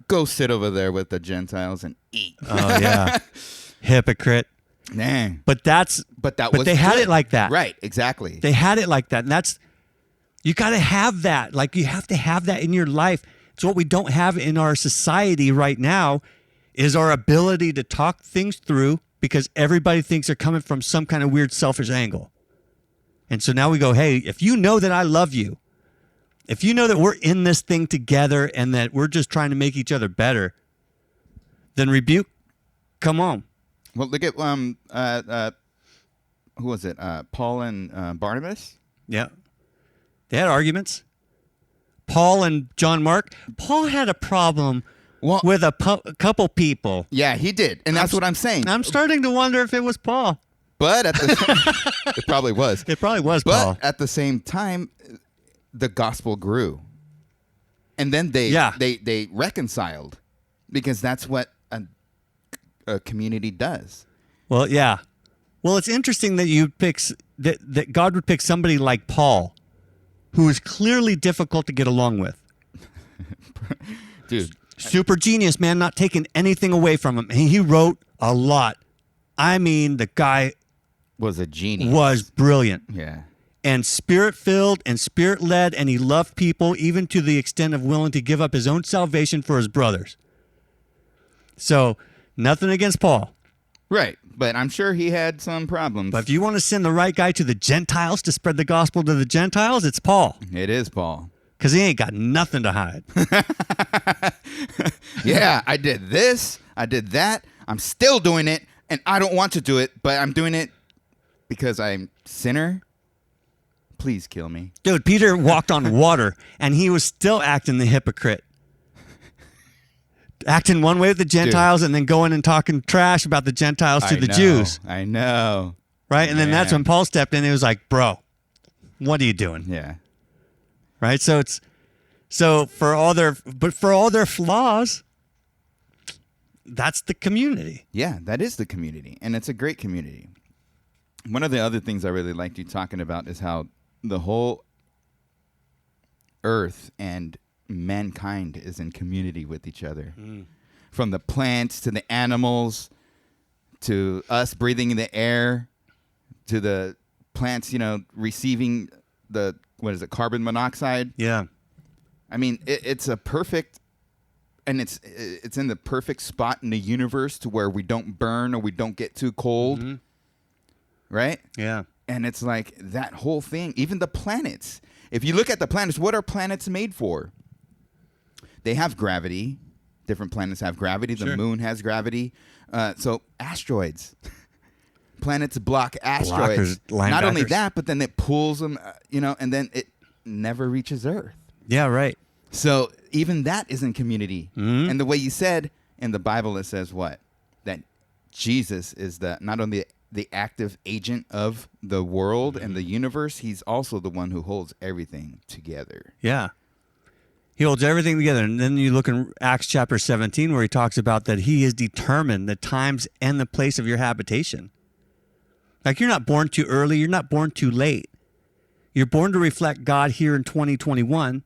go sit over there with the Gentiles and eat. Oh, yeah. Hypocrite. Dang. But they had it like that. Right, exactly. They had it like that. And you got to have that. Like, you have to have that in your life. It's what we don't have in our society right now is our ability to talk things through, because everybody thinks they're coming from some kind of weird selfish angle. And so now we go, hey, if you know that I love you, if you know that we're in this thing together and that we're just trying to make each other better, then rebuke, come on. Well, look at who was it? Paul and Barnabas? Yeah. They had arguments. Paul and John Mark. Paul had a problem with a couple people. Yeah, he did. And that's what I'm saying. I'm starting to wonder if it was Paul. But it probably was. It probably was Paul. But at the same time, the gospel grew. And then they reconciled, because that's what a community does. Well, yeah. Well, it's interesting that you pick that God would pick somebody like Paul, who is clearly difficult to get along with. Dude. Super genius, man, not taking anything away from him. He wrote a lot. I mean, the guy was a genius. Was brilliant. Yeah. And spirit-filled and spirit-led, and he loved people even to the extent of willing to give up his own salvation for his brothers. So, nothing against Paul. Right, but I'm sure he had some problems. But if you want to send the right guy to the Gentiles to spread the gospel to the Gentiles, it's Paul. It is Paul. Because he ain't got nothing to hide. Yeah, I did this, I did that, I'm still doing it, and I don't want to do it, but I'm doing it because I'm a sinner. Please kill me. Dude, Peter walked on water, and he was still acting the hypocrite. acting one way with the Gentiles and then going and talking trash about the Gentiles to the Jews. I know. Right? And then that's Man. when Paul stepped in and he was like, bro, what are you doing? Yeah. Right? So for all their flaws, that's the community. Yeah, that is the community, and it's a great community. One of the other things I really liked you talking about is how the whole earth and mankind is in community with each other. From the plants to the animals to us breathing in the air to the plants, receiving the, carbon monoxide. Yeah. I mean, it's a perfect, and it's in the perfect spot in the universe to where we don't burn or we don't get too cold, right? Yeah. And it's like that whole thing, even the planets. If you look at the planets, what are planets made for? They have gravity. Different planets have gravity. The moon has gravity. So asteroids. Planets block asteroids. Not only that, but then it pulls them, and then it never reaches Earth. Yeah, right. So even that is in community. And the way you said in the Bible, it says what? That Jesus is not only the active agent of the world and the universe, he's also the one who holds everything together. Yeah. He holds everything together. And then you look in Acts chapter 17 where he talks about that he has determined the times and the place of your habitation. Like you're not born too early. You're not born too late. You're born to reflect God here in 2021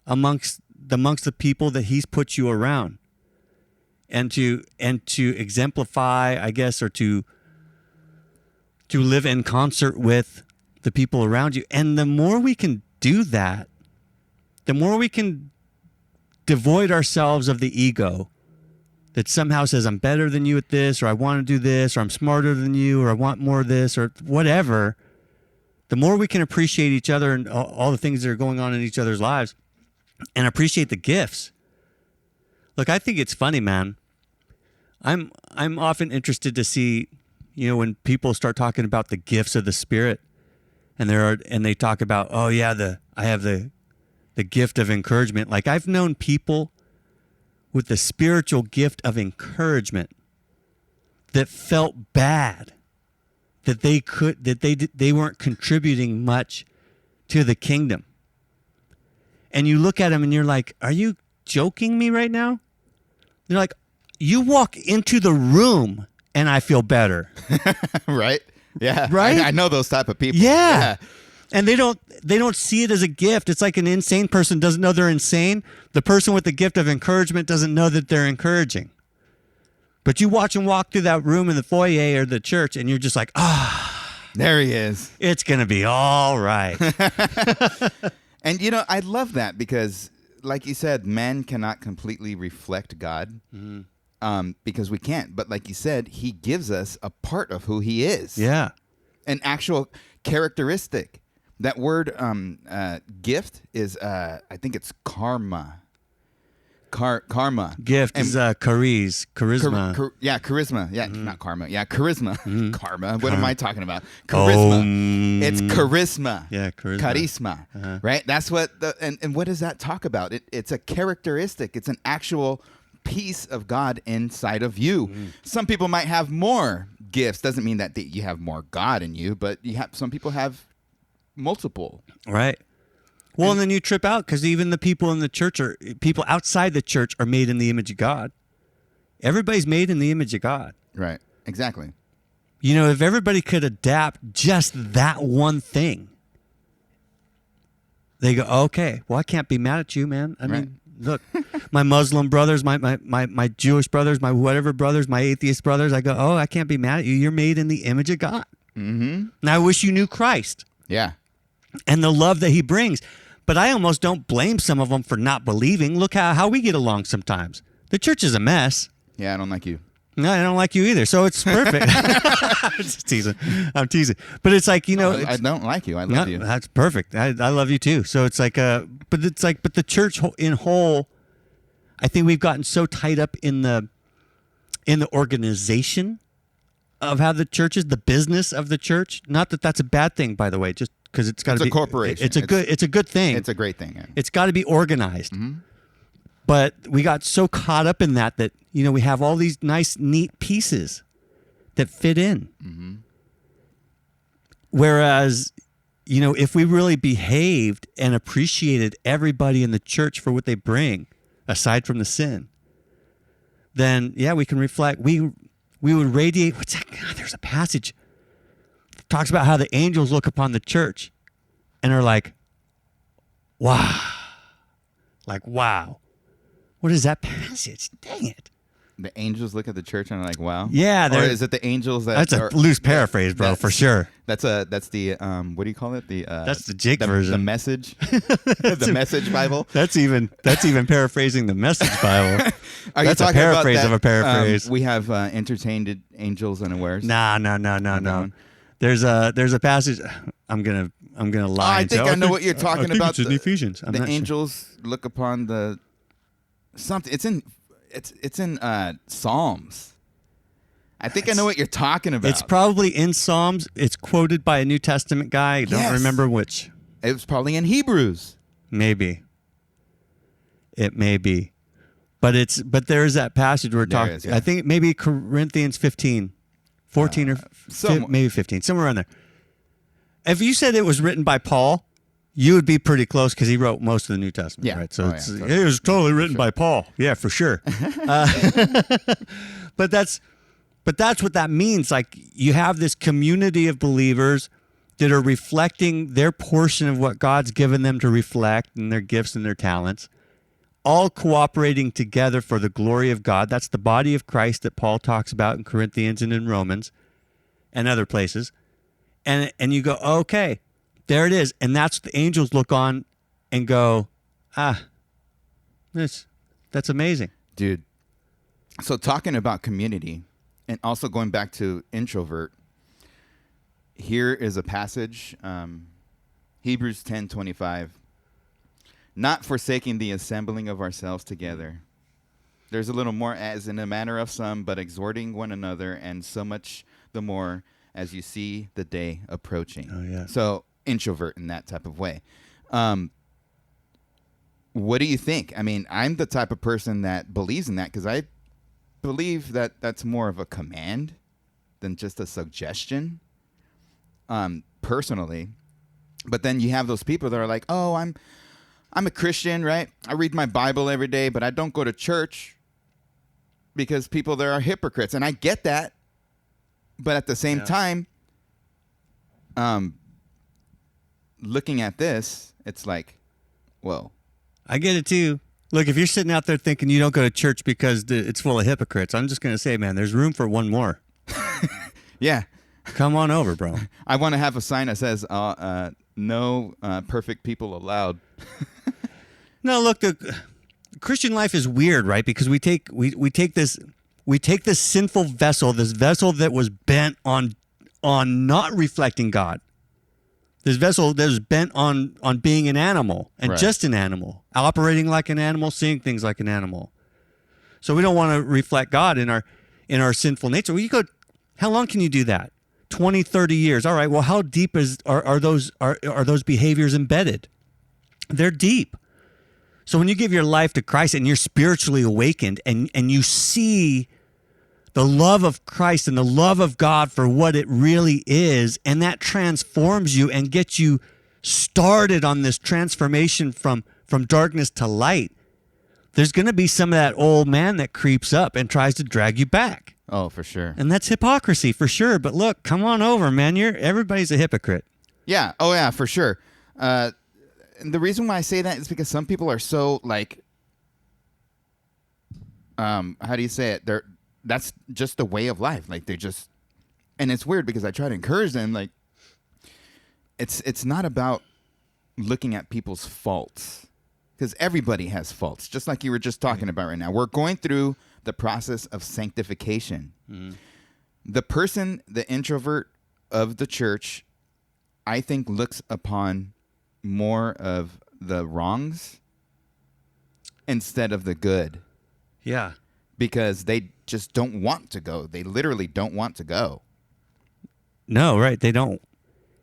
amongst the people that he's put you around. And to exemplify, I guess, or to live in concert with the people around you. And the more we can do that, the more we can devoid ourselves of the ego that somehow says, I'm better than you at this, or I want to do this, or I'm smarter than you, or I want more of this, or whatever, the more we can appreciate each other and all the things that are going on in each other's lives and appreciate the gifts. Look, I think it's funny, man. I'm often interested to see, when people start talking about the gifts of the Spirit and they talk about, oh yeah, I have the gift of encouragement. Like I've known people with the spiritual gift of encouragement that felt bad that they weren't contributing much to the kingdom. And you look at them and you're like, are you joking me right now? They're like, you walk into the room and I feel better. Right? Yeah. Right? I know those type of people. Yeah. And they don't see it as a gift. It's like an insane person doesn't know they're insane. The person with the gift of encouragement doesn't know that they're encouraging. But you watch them walk through that room in the foyer or the church and you're just like, there he is. It's going to be all right. And, I love that because, like you said, man cannot completely reflect God because we can't. But like you said, he gives us a part of who he is. Yeah. An actual characteristic. That word gift is, I think it's karma. Karma. Gift is charisma. Charisma. Yeah, not karma. Yeah, charisma. Karma. What am I talking about? Charisma. It's charisma. Yeah, charisma. Charisma. Right? That's what and what does that talk about? It's a characteristic. It's an actual piece of God inside of you. Some people might have more gifts. Doesn't mean that you have more God in you, but some people have multiple. Right. Well, and then you trip out because even the people in the church people outside the church are made in the image of God. Everybody's made in the image of God. Right. Exactly. If everybody could adapt just that one thing, they go, okay, well, I can't be mad at you, man. I mean, look, my Muslim brothers, my Jewish brothers, my whatever brothers, my atheist brothers, I go, oh, I can't be mad at you. You're made in the image of God. Mm-hmm. And I wish you knew Christ. Yeah. And the love that he brings. But I almost don't blame some of them for not believing. Look how we get along sometimes. The church is a mess. Yeah, I don't like you. No, I don't like you either. So it's perfect. I'm just teasing. I'm teasing. But it's like, I don't like you. I love you. That's perfect. I love you too. So it's like, but the church in whole, I think we've gotten so tied up in the organization of how the church is, the business of the church. Not that that's a bad thing, by the way, just because it's got to be a corporation. It's a good thing. It's a great thing. Yeah. It's got to be organized. But we got so caught up in that we have all these nice, neat pieces that fit in. Mm-hmm. Whereas, if we really behaved and appreciated everybody in the church for what they bring, aside from the sin, then we can reflect. We would radiate. What's that? God, there's a passage that talks about how the angels look upon the church and are like, wow. Like, wow. What is that passage? Dang it. The angels look at the church and are like, wow. Yeah. Or is it the angels that... That's a loose paraphrase, bro, for sure. That's the, what do you call it? That's the Jake version. The message. The message Bible. That's even paraphrasing the Message Bible. That's a paraphrase of a paraphrase. We have entertained angels unawares. No. There's a passage. I'm gonna lie. I think I know what you're talking about. It's in Ephesians. The angels look upon the something. It's in Psalms. I think I know what you're talking about. It's probably in Psalms. It's quoted by a New Testament guy. I don't remember which. It was probably in Hebrews. Maybe. It may be. But there is that passage we're talking. I think maybe Corinthians 15, 14 or maybe 15, somewhere around there. If you said it was written by Paul, you would be pretty close because he wrote most of the New Testament, right? So it was totally written by Paul. Yeah, for sure. But that's what that means. Like, you have this community of believers that are reflecting their portion of what God's given them to reflect and their gifts and their talents, all cooperating together for the glory of God. That's the body of Christ that Paul talks about in Corinthians and in Romans and other places. And you go, okay, there it is. And that's what the angels look on and go, that's amazing. Dude. So talking about community and also going back to introvert, here is a passage, Hebrews 10:25. Not forsaking the assembling of ourselves together. There's a little more, as in the manner of some, but exhorting one another, and so much the more as you see the day approaching. Oh, yeah. So introvert in that type of way. What do you think? I mean, I'm the type of person that believes in that because I believe that that's more of a command than just a suggestion, personally. But then you have those people that are like, oh, I'm a Christian, right? I read my Bible every day, but I don't go to church because people there are hypocrites. And I get that. But at the same time, looking at this, it's like, whoa. I get it too. Look, if you're sitting out there thinking you don't go to church because it's full of hypocrites, I'm just going to say, man, there's room for one more. Yeah. Come on over, bro. I want to have a sign that says, no perfect people allowed. No, look, the Christian life is weird, right? Because we take this sinful vessel, this vessel that was bent on not reflecting God. This vessel that was bent on being an animal and right. Just an animal, operating like an animal, seeing things like an animal. So we don't want to reflect God in our sinful nature. Well, you go, how long can you do that? 20, 30 years. All right. Well, how deep are those behaviors embedded? They're deep. So when you give your life to Christ and you're spiritually awakened and you see the love of Christ and the love of God for what it really is, and that transforms you and gets you started on this transformation from darkness to light, there's going to be some of that old man that creeps up and tries to drag you back. Oh, for sure. And that's hypocrisy for sure. But look, come on over, man. Everybody's a hypocrite. Yeah. Oh, yeah, for sure. And the reason why I say that is because some people are so like, how do you say it? That's just the way of life. Like they just, and it's weird because I try to encourage them. Like, it's not about looking at people's faults, because everybody has faults, just like you were just talking about right now. We're going through the process of sanctification. Mm-hmm. The introvert of the church, I think, looks upon more of the wrongs instead of the good. Yeah. Because they just don't want to go. They literally don't want to go. No, right. They don't.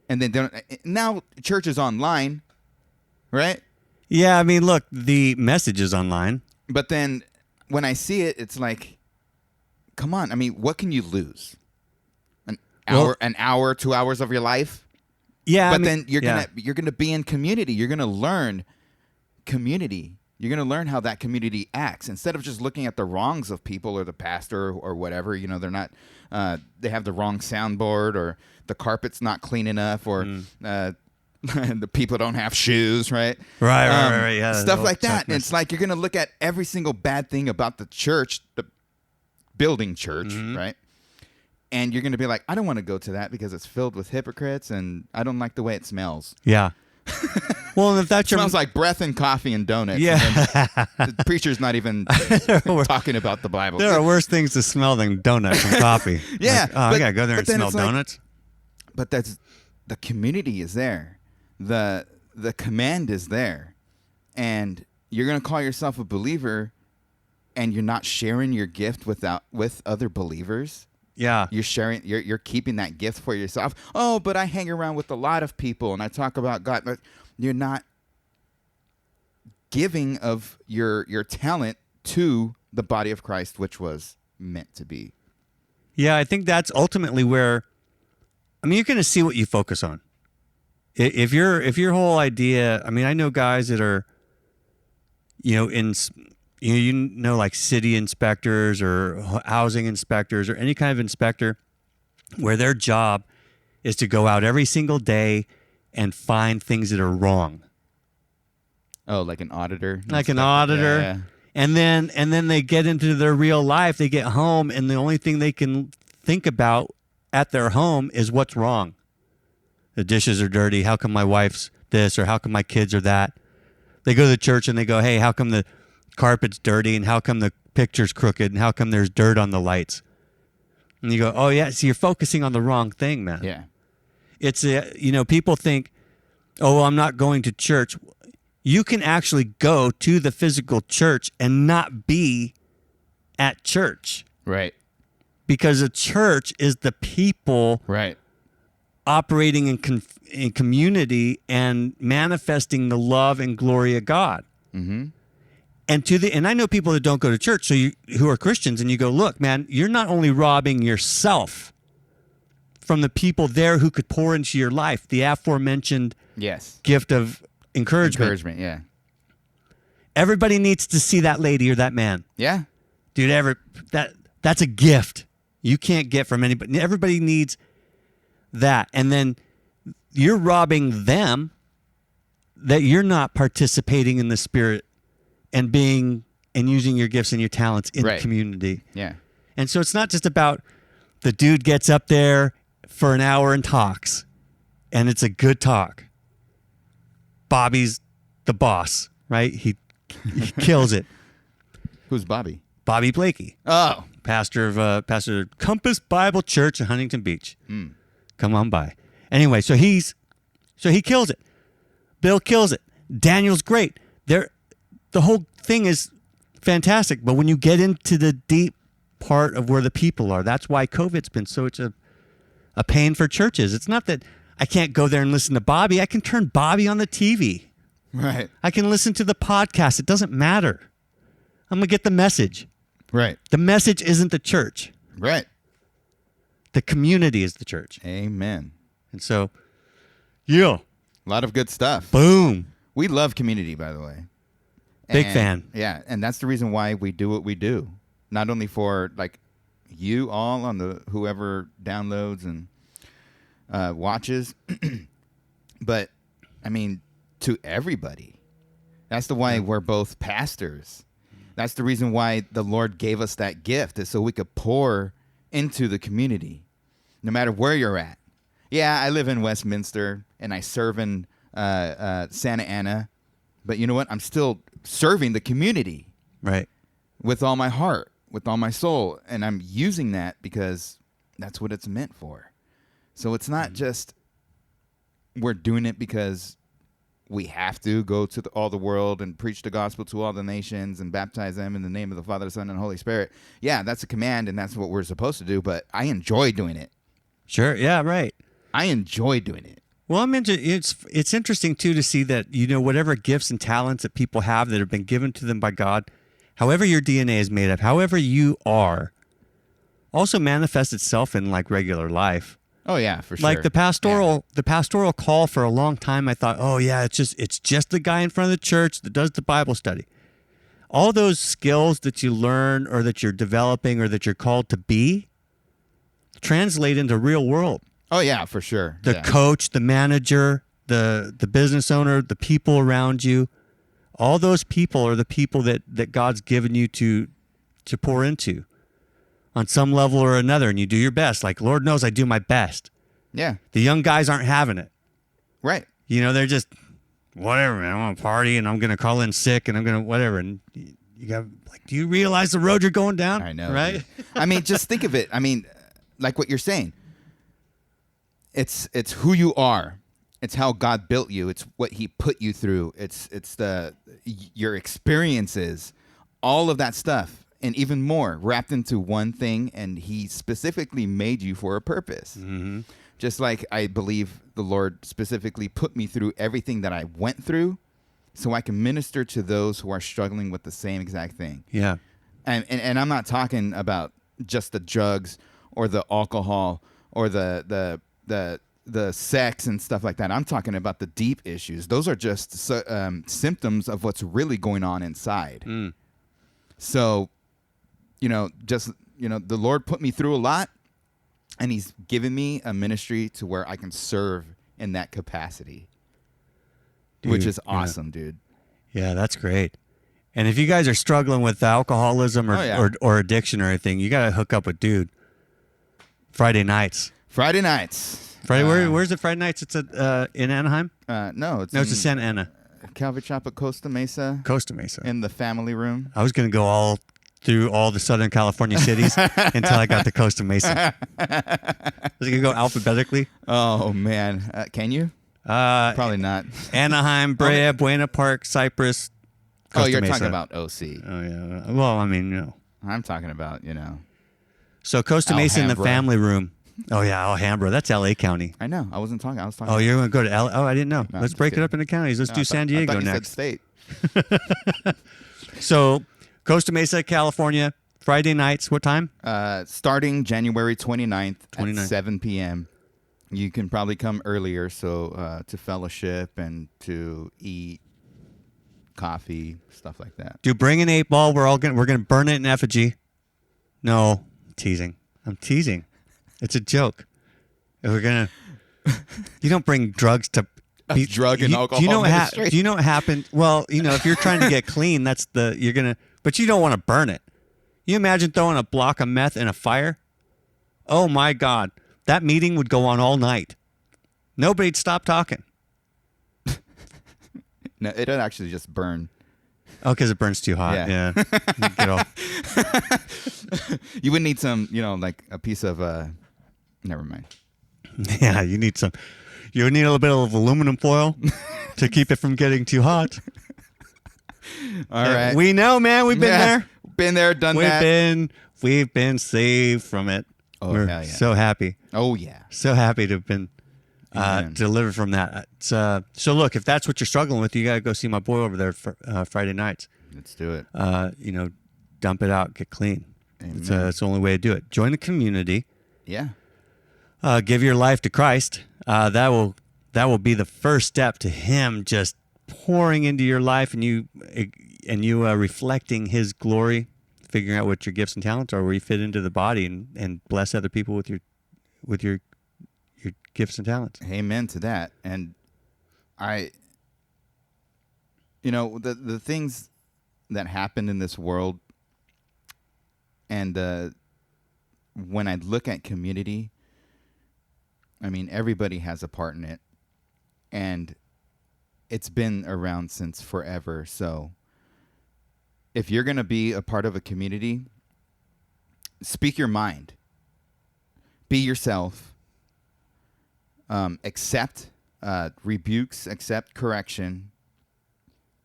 And then now church is online, right? Yeah, I mean, look, the message is online. But then when I see it, it's like, come on. I mean, what can you lose? An hour, 2 hours of your life? Yeah. But then you're gonna be in community. You're gonna learn community. You're gonna learn how that community acts instead of just looking at the wrongs of people or the pastor or whatever. You know, they're not. They have the wrong soundboard, or the carpet's not clean enough, or the people don't have shoes, right? Right. Yeah. Stuff like that. And it's like you're gonna look at every single bad thing about the church, the building church, right? And you're going to be like, I don't want to go to that because it's filled with hypocrites and I don't like the way it smells. Yeah. Well, if that's It smells like breath and coffee and donuts. Yeah. And the preacher's not even talking about the Bible. There are worse things to smell than donuts and coffee. Yeah. Like, I got to go there and smell donuts. But that's the community is there. The command is there. And you're going to call yourself a believer and you're not sharing your gift with other believers. Yeah. You're sharing, you're keeping that gift for yourself. Oh, but I hang around with a lot of people and I talk about God, but you're not giving of your talent to the body of Christ, which was meant to be. Yeah, I think that's ultimately where, I mean, you're going to see what you focus on. If your whole idea, I mean, I know guys that are, like city inspectors or housing inspectors or any kind of inspector where their job is to go out every single day and find things that are wrong. Oh, like an auditor? Like an auditor. Yeah. And then they get into their real life, they get home, and the only thing they can think about at their home is what's wrong. The dishes are dirty. How come my wife's this, or how come my kids are that? They go to the church and they go, hey, how come the carpet's dirty, and how come the picture's crooked, and how come there's dirt on the lights? And you go, oh yeah, so you're focusing on the wrong thing, man. Yeah. It's people think, oh, well, I'm not going to church. You can actually go to the physical church and not be at church. Right. Because a church is the people Right. operating in community and manifesting the love and glory of God. Mm-hmm. And I know people that don't go to church, who are Christians, and you go, look, man, you're not only robbing yourself from the people there who could pour into your life, the aforementioned gift of encouragement. Yeah. Everybody needs to see that lady or that man. Yeah. Dude, that's a gift you can't get from anybody. Everybody needs that. And then you're robbing them that you're not participating in the Spirit and using your gifts and your talents in the community. Yeah. And so it's not just about the dude gets up there for an hour and talks, and it's a good talk. Bobby's the boss, right? He kills it. Who's Bobby? Bobby Blakey. Oh. Pastor of Compass Bible Church in Huntington Beach. Come on by. Anyway, so he kills it. Bill kills it. Daniel's great. The whole thing is fantastic. But when you get into the deep part of where the people are, that's why COVID's been such a pain for churches. It's not that I can't go there and listen to Bobby. I can turn Bobby on the TV. Right. I can listen to the podcast. It doesn't matter. I'm going to get the message. Right. The message isn't the church. Right. The community is the church. Amen. And so, yeah. A lot of good stuff. Boom. We love community, by the way. Big fan. Yeah, and that's the reason why we do what we do. Not only for like you all on the whoever downloads and watches, but I mean to everybody. That's the why we're both pastors. That's the reason why the Lord gave us that gift, is so we could pour into the community, no matter where you're at. Yeah, I live in Westminster and I serve in Santa Ana, but you know what? I'm still serving the community, right, with all my heart, with all my soul, and I'm using that because that's what it's meant for. So it's not just we're doing it because we have to go to all the world and preach the gospel to all the nations and baptize them in the name of the Father, the Son, and Holy Spirit. Yeah, that's a command, and that's what we're supposed to do, but I enjoy doing it. Sure, yeah, right. I enjoy doing it. Well, it's interesting, too, to see that, whatever gifts and talents that people have that have been given to them by God, however your DNA is made up, however you are, also manifests itself in like regular life. Oh yeah, for sure. Like the pastoral call for a long time, I thought, oh yeah, it's just the guy in front of the church that does the Bible study. All those skills that you learn or that you're developing or that you're called to be translate into real world. Oh yeah, for sure. The coach, the manager, the business owner, the people around you, all those people are the people that God's given you to pour into on some level or another, and you do your best. Like, Lord knows I do my best. Yeah. The young guys aren't having it. Right. You know, they're just, whatever, man, I want to party, and I'm going to call in sick, and I'm going to whatever. And you got, like, do you realize the road you're going down? I know. Right? Dude. I mean, just think of it. I mean, like what you're saying. It's who you are. It's how God built you. It's what He put you through. It's your experiences, all of that stuff. And even more wrapped into one thing, and He specifically made you for a purpose. Mm-hmm. Just like I believe the Lord specifically put me through everything that I went through so I can minister to those who are struggling with the same exact thing. Yeah. And I'm not talking about just the drugs or the alcohol or the sex and stuff like that. I'm talking about the deep issues. Those are just symptoms of what's really going on inside. Mm. So, the Lord put me through a lot, and He's given me a ministry to where I can serve in that capacity, which is awesome, dude. Yeah, that's great. And if you guys are struggling with alcoholism or addiction or anything, you got to hook up with Dude. Friday nights. Friday, where's it? Friday nights? It's in Anaheim? No, it's in Santa Ana. Calvary Chapel, Costa Mesa. In the family room. I was going to go all through all the Southern California cities until I got to Costa Mesa. Was it going to go alphabetically? Oh, man. Can you? Probably not. Anaheim, Brea, Buena Park, Cypress, Costa you're Mesa. talking about OC. Oh, yeah. Well, I mean, I'm talking about, So Costa Mesa in the family room. Oh, yeah, Alhambra. That's L.A. County. I know. I wasn't talking. I was talking. Oh, you're going to go to L.A.? Oh, I didn't know. No, Let's break it up into counties. Let's do San Diego next. I thought you said state. So Costa Mesa, California, Friday nights. What time? Starting January 29th at 7 p.m. You can probably come earlier, so to fellowship and to eat coffee, stuff like that. Do bring an 8-ball. We're gonna burn it in effigy. No, teasing. I'm teasing. It's a joke. We're gonna. You don't bring drugs to. Drug and alcohol. Do you know what happened? Well, if you're trying to get clean, you're gonna. But you don't want to burn it. You imagine throwing a block of meth in a fire? Oh my God, that meeting would go on all night. Nobody'd stop talking. No, it'd actually just burn. Oh, because it burns too hot. Yeah. Get off. You would need some, like a piece of. Never mind. Yeah, you need some. You would need a little bit of aluminum foil to keep it from getting too hot. All right. We know, man. We've been there. Been there, done that. We've been saved from it. Oh, We're hell yeah. so happy. Oh, yeah. So happy to have been delivered from that. So look, if that's what you're struggling with, you got to go see my boy over there for, Friday nights. Let's do it. Dump it out, get clean. It's the only way to do it. Join the community. Yeah. Give your life to Christ. That will be the first step to Him just pouring into your life and you reflecting His glory, figuring out what your gifts and talents are, where you fit into the body and bless other people with your gifts and talents. Amen to that. And the things that happen in this world, and when I look at community, I mean, everybody has a part in it, and it's been around since forever. So if you're going to be a part of a community, speak your mind, be yourself, accept rebukes, accept correction,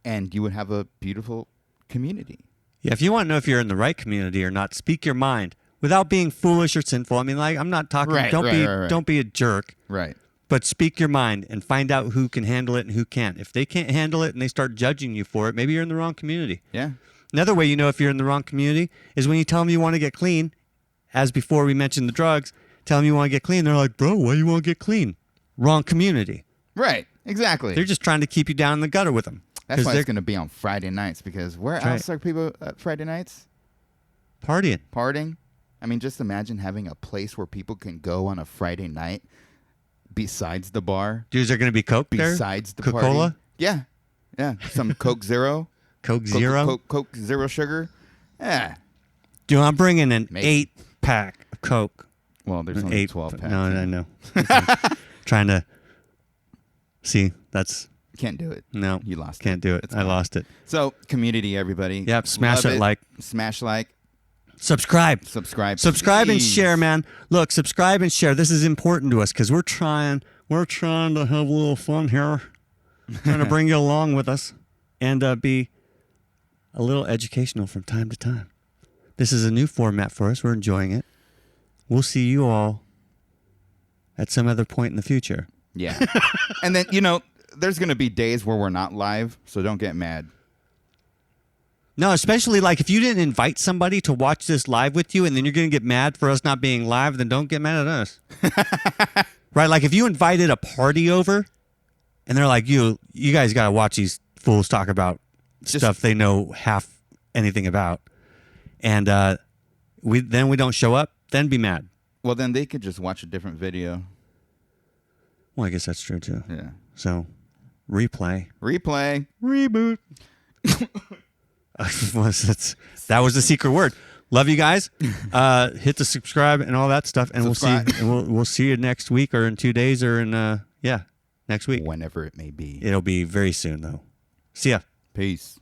and you would have a beautiful community. Yeah, if you want to know if you're in the right community or not, speak your mind without being foolish or sinful. I mean, like, I'm not talking. Right, don't be a jerk. Right. But speak your mind and find out who can handle it and who can't. If they can't handle it and they start judging you for it, maybe you're in the wrong community. Yeah. Another way you know if you're in the wrong community is when you tell them you want to get clean. As before we mentioned the drugs, tell them you want to get clean. They're like, bro, why you want to get clean? Wrong community. Right. Exactly. They're just trying to keep you down in the gutter with them. That's why it's going to be on Friday nights, because where else are people at Friday nights? Partying. Partying? I mean, just imagine having a place where people can go on a Friday night besides the bar. Dude, is there going to be Coke there? Besides the Coca-Cola? party. Yeah. Yeah. Some Coke Zero. Coke Zero? Coke Zero Sugar. Yeah. Dude, I'm bringing an Maybe. 8-pack of Coke. Well, there's only 12 packs. No, I know. Trying to see. That's Can't do it. no. You lost Can't do it. It's I fine. lost it. So, community, everybody. Yep. Smash Love it like. Smash like. Subscribe. Subscribe. Subscribe and please. share, man. Look, subscribe and share. This is important to us because we're trying to have a little fun here. Trying to bring you along with us and be a little educational from time to time. This is a new format for us. We're enjoying it. We'll see you all at some other point in the future. Yeah. And then, there's going to be days where we're not live, so don't get mad. No, especially like if you didn't invite somebody to watch this live with you and then you're going to get mad for us not being live, then don't get mad at us. Right? Like if you invited a party over and they're like, you guys got to watch these fools talk about stuff they know half anything about. And we don't show up, then be mad. Well, then they could just watch a different video. Well, I guess that's true too. Yeah. So, replay. Reboot. That was the secret word. Love you guys. Hit the subscribe and all that stuff, and Subscribe. we'll see you next week or in 2 days or in next week. Whenever it may be. It'll be very soon though. See ya. Peace.